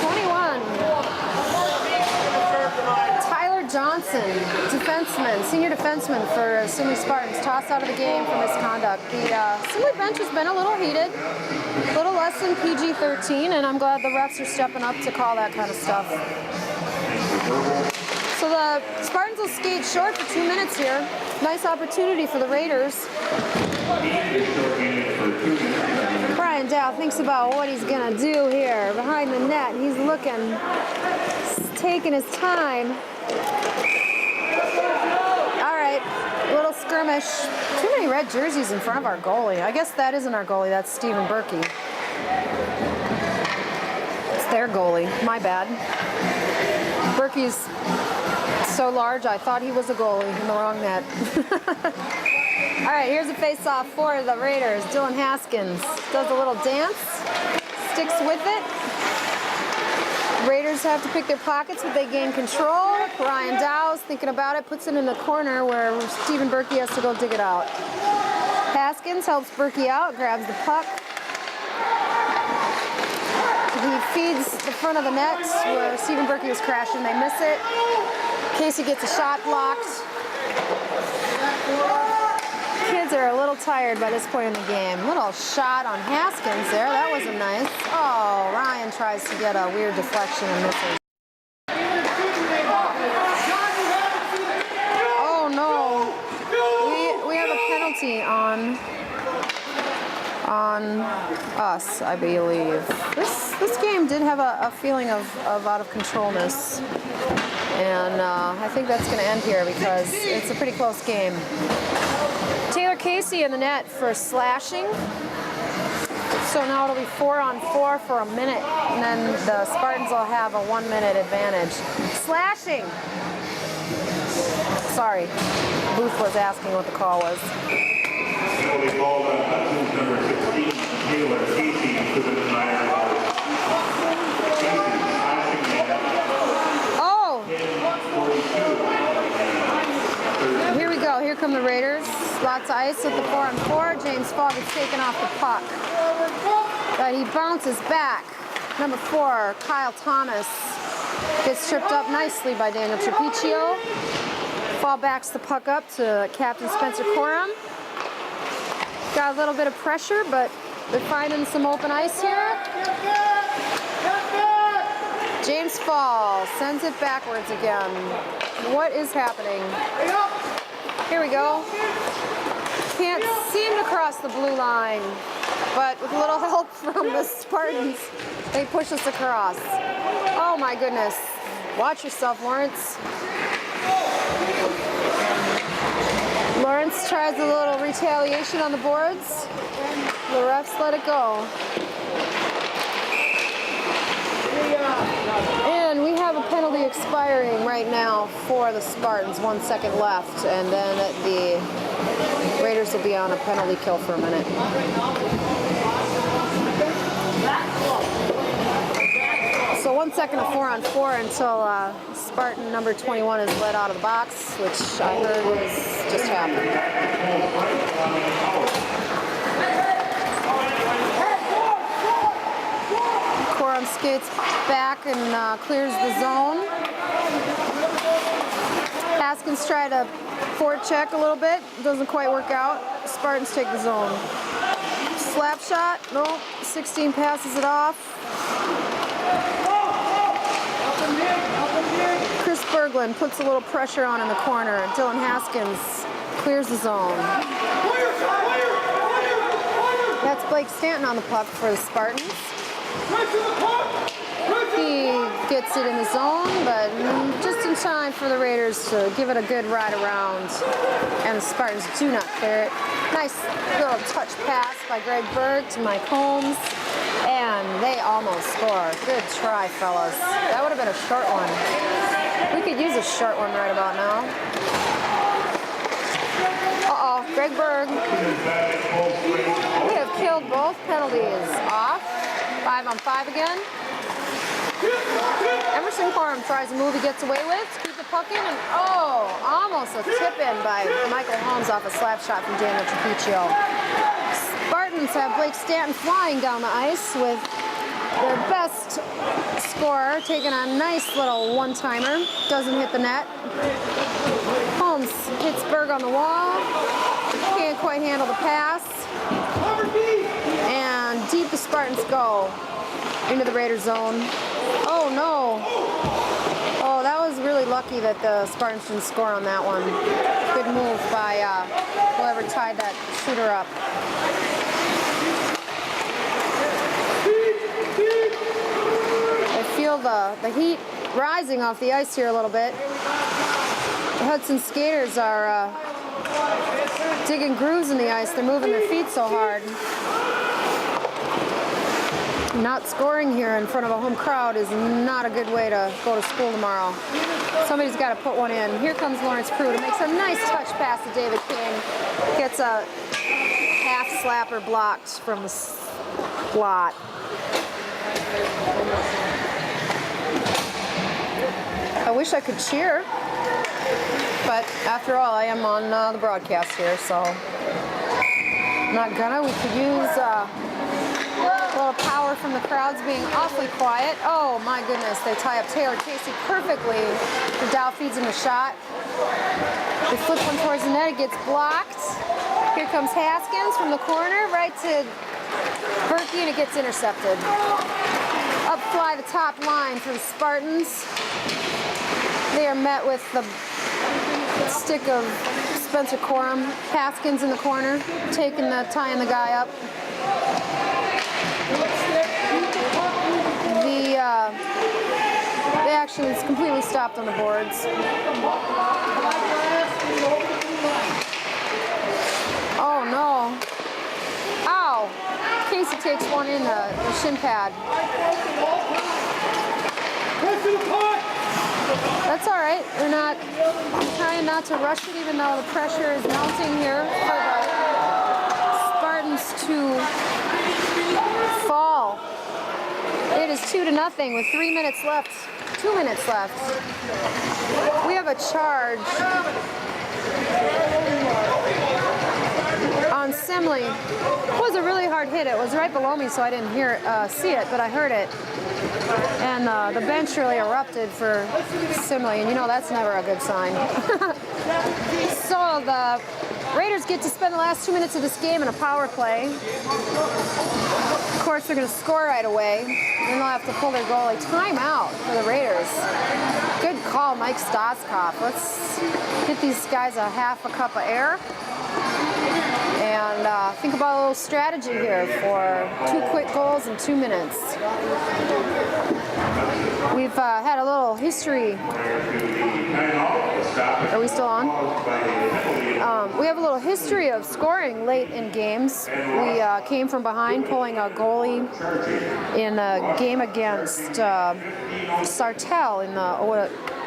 21. Tyler Johnson, defenseman, senior defenseman for Simley Spartans, tossed out of the game for misconduct. The Simley bench has been a little heated, a little less than PG-13, and I'm glad the refs are stepping up to call that kind of stuff. So the Spartans will skate short for 2 minutes here. Nice opportunity for the Raiders. Brian Dow thinks about what he's gonna do here behind the net. He's looking, taking his time. All right, little skirmish. Too many red jerseys in front of our goalie. I guess that isn't our goalie, that's Stephen Berkey. It's their goalie, my bad. Berkey's so large, I thought he was a goalie in the wrong net. All right, here's a face-off for the Raiders. Dylan Haskins does a little dance, sticks with it. Raiders have to pick their pockets, but they gain control. Ryan Dow's thinking about it, puts it in the corner where Stephen Berkey has to go dig it out. Haskins helps Berkey out, grabs the puck. He feeds the front of the net where Stephen Berkey was crashing. They miss it. Casey gets a shot blocked. Kids are a little tired by this point in the game. Little shot on Haskins there. That wasn't nice. Oh, Ryan tries to get a weird deflection and misses. Oh no. We have a penalty on us, I believe. This game did have a feeling of out of controlness. And I think that's going to end here because it's a pretty close game. Taylor Casey in the net for slashing. So now it'll be 4-on-4 for a minute, and then the Spartans will have a 1-minute advantage. Slashing! Sorry, Booth was asking what the call was. Penalty called on Hudson's number 16, Taylor Casey, to the denier. Here we go. Here come the Raiders. Lots of ice with the 4-on-4. James Fall gets taken off the puck. But he bounces back. Number 4, Kyle Thomas, gets tripped up nicely by Daniel Trapiccio. Fall backs the puck up to Captain Spencer Coram. Got a little bit of pressure, but they're finding some open ice here. James Fall sends it backwards again. What is happening? Here we go. Can't seem to cross the blue line, but with a little help from the Spartans, they push us across. Oh my goodness. Watch yourself, Lawrence. Lawrence tries a little retaliation on the boards. The refs let it go. And we have a penalty expiring right now for the Spartans. 1 second left, and then the Raiders will be on a penalty kill for a minute. So 1 second of 4-on-4 until Spartan number 21 is let out of the box, which I heard was just happened. Corum skates back and clears the zone. Haskins tried to forecheck a little bit, doesn't quite work out. Spartans take the zone. Slap shot, no, 16 passes it off. Chris Berglund puts a little pressure on in the corner. Dylan Haskins clears the zone. That's Blake Stanton on the puck for the Spartans. He gets it in the zone, but just in time for the Raiders to give it a good ride around, and the Spartans do not clear it. Nice little touch pass by Greg Berg to Mike Holmes, and they almost score. Good try, fellas. That would have been a short one. We could use a short one right about now. Uh-oh, Greg Berg. We have killed both penalties off. 5-on-5 again. Emerson Corum tries a move he gets away with to keep the puck in, and oh, almost a tip-in by Michael Holmes off a slap shot from Daniel Trapiccio. Spartans have Blake Stanton flying down the ice with their best scorer taking a nice little one-timer. Doesn't hit the net. Holmes hits Berg on the wall. Can't quite handle the pass. And deep the Spartans go into the Raider zone. Oh no. Oh, that was really lucky that the Spartans didn't score on that one. Good move by whoever tied that shooter up. I feel the heat rising off the ice here a little bit. The Hudson skaters are digging grooves in the ice. They're moving their feet so hard. Not scoring here in front of a home crowd is not a good way to go to school tomorrow. Somebody's got to put one in. Here comes Lawrence Pruitt. Makes a nice touch pass to David King. Gets a half slapper blocked from the slot. I wish I could cheer, but after all, I am on the broadcast here, so not gonna. We could use a little power from the crowds being awfully quiet. Oh my goodness, they tie up Taylor Casey perfectly. The Dow feeds him a shot. They flip one towards the net, it gets blocked. Here comes Haskins from the corner, right to Berkey, and it gets intercepted. Up fly the top line for the Spartans. They are met with the stick of Spencer Corum. Haskins in the corner, tying the guy up. The action is completely stopped on the boards. Oh no. Ow! Casey takes one in the shin pad. That's all right. They're not trying not to rush it, even though the pressure is mounting here for the Spartans to fall. It is 2-0 with 3 minutes left. 2 minutes left. We have a charge on Simley. It was a really hard hit. It was right below me, so I didn't see it, but I heard it. And the bench really erupted for Simley, and you know that's never a good sign. So the Raiders get to spend the last 2 minutes of this game in a power play. Of course, they're going to score right away. Then they'll have to pull their goalie. Timeout for the Raiders. Good call, Mike Stoskopf. Let's get these guys a half a cup of air. And think about a little strategy here for 2 quick goals in 2 minutes. We've had a little history. Are we still on? We have a little history of scoring late in games. We came from behind, pulling a goalie in a game against Sartell in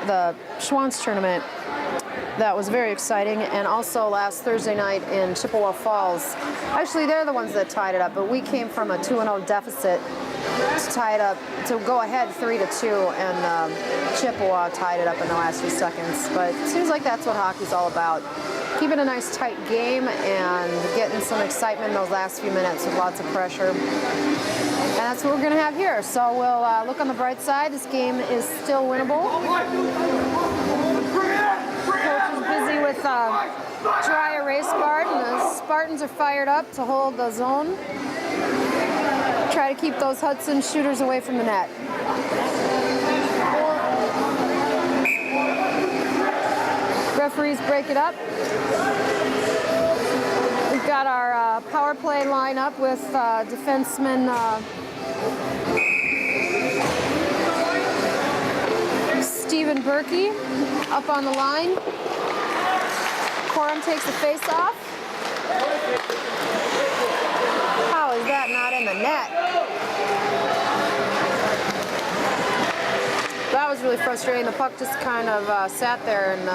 the Schwann's tournament. that was very exciting. And also last Thursday night in Chippewa Falls. Actually, they're the ones that tied it up, but we came from a 2-0 deficit to tie it up, to go ahead 3-2, and Chippewa tied it up in the last few seconds. But it seems like that's what hockey's all about. Keeping a nice tight game and getting some excitement in those last few minutes with lots of pressure. And that's what we're going to have here. So we'll look on the bright side. This game is still winnable. Coach is busy with dry erase bar, and the Spartans are fired up to hold the zone. Try to keep those Hudson shooters away from the net. Referees break it up. We've got our power play lineup with defenseman Stephen Berkey up on the line. Corum takes the face off. How is that not in the net? That was really frustrating. The puck just kind of sat there, and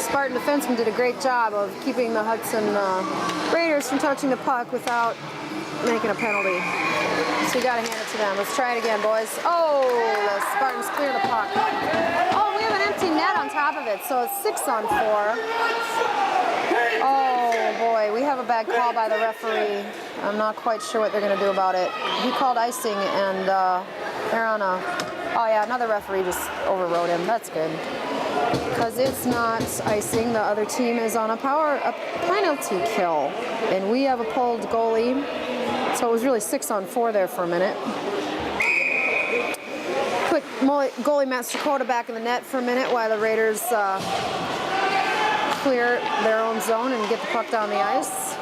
Spartan defenseman did a great job of keeping the Hudson Raiders from touching the puck without making a penalty. So you got to hand it to them. Let's try it again, boys. Oh, the Spartans clear the puck. Oh, we have an empty net on top of it, so it's 6-on-4. Oh boy, we have a bad call by the referee. I'm not quite sure what they're going to do about it. He called icing, and they're on a... Oh yeah, another referee just overrode him. That's good. Because it's not icing. The other team is on a penalty kill. And we have a pulled goalie. So it was really 6-on-4 there for a minute. Put goalie Matt Strakota back in the net for a minute while the Raiders clear their own zone and get the puck down the ice.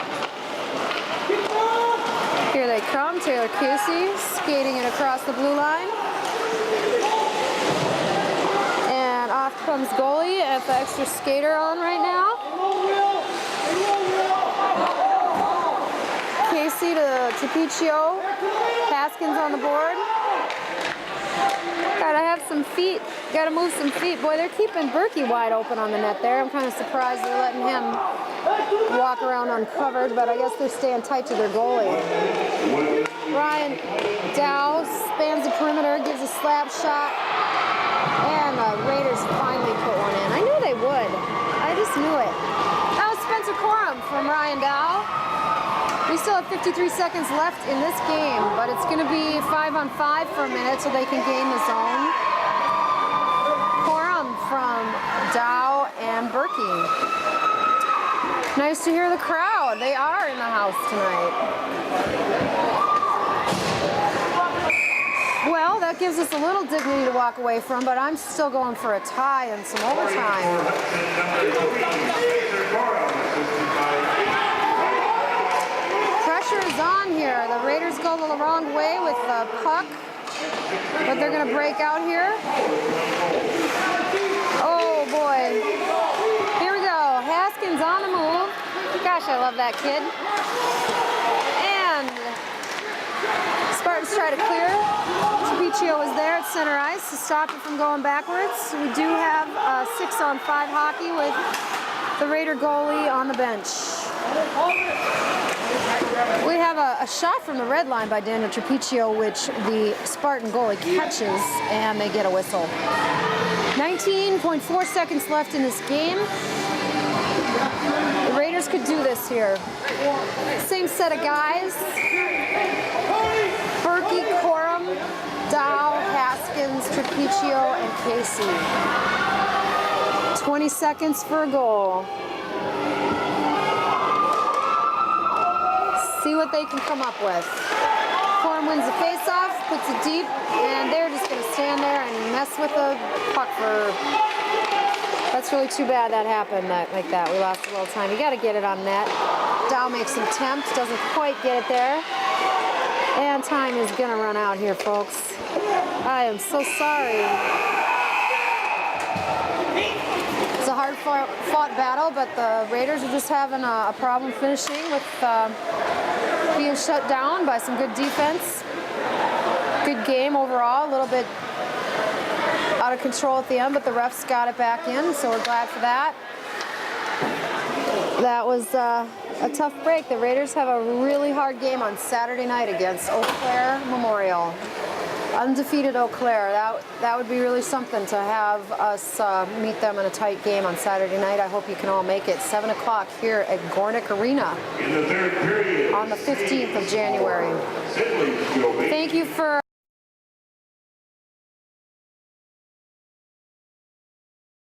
Here they come. Taylor Casey skating it across the blue line. And off comes goalie at the extra skater on right now. Casey to Trapiccio. Haskins on the board. Gotta have some feet. Gotta move some feet. Boy, they're keeping Berkey wide open on the net there. I'm kind of surprised they're letting him walk around uncovered, but I guess they're staying tight to their goalie. Ryan Dow spans the perimeter, gives a slap shot, and the Raiders finally put one in. I knew they would. I just knew it. That was Spencer Corum from Ryan Dow. We still have 53 seconds left in this game, but it's going to be 5-on-5 for a minute so they can gain the zone. Corum from Dow and Berkey. Nice to hear the crowd. They are in the house tonight. Well, that gives us a little dignity to walk away from, but I'm still going for a tie and some overtime. Pressure is on here. The Raiders go the wrong way with the puck, but they're going to break out here. Oh boy. Here we go. Haskins on the move. Gosh, I love that kid. And Spartans try to clear. Trapiccio is there at center ice to stop it from going backwards. We do have 6-on-5 hockey with the Raider goalie on the bench. We have a shot from the red line by Daniel Trapiccio, which the Spartan goalie catches, and they get a whistle. 19.4 seconds left in this game. The Raiders could do this here. Same set of guys. Berkey, Corum, Dow, Haskins, Trapiccio, and Casey. 20 seconds for a goal. See what they can come up with. Corum wins the face-off, puts it deep, and they're just going to stand there and mess with the puck for... That's really too bad that happened like that. We lost a little time. You got to get it on net. Dow makes an attempt, doesn't quite get it there. And time is going to run out here, folks. I am so sorry. It's a hard-fought battle, but the Raiders are just having a problem finishing with being shut down by some good defense. Good game overall, a little bit out of control at the end, but the refs got it back in, so we're glad for that. That was a tough break. The Raiders have a really hard game on Saturday night against Eau Claire Memorial. Undefeated Eau Claire. That would be really something to have us meet them in a tight game on Saturday night. I hope you can all make it. 7 o'clock here at Gornick Arena In the third period, on the 15th of January. Simley, Thank you for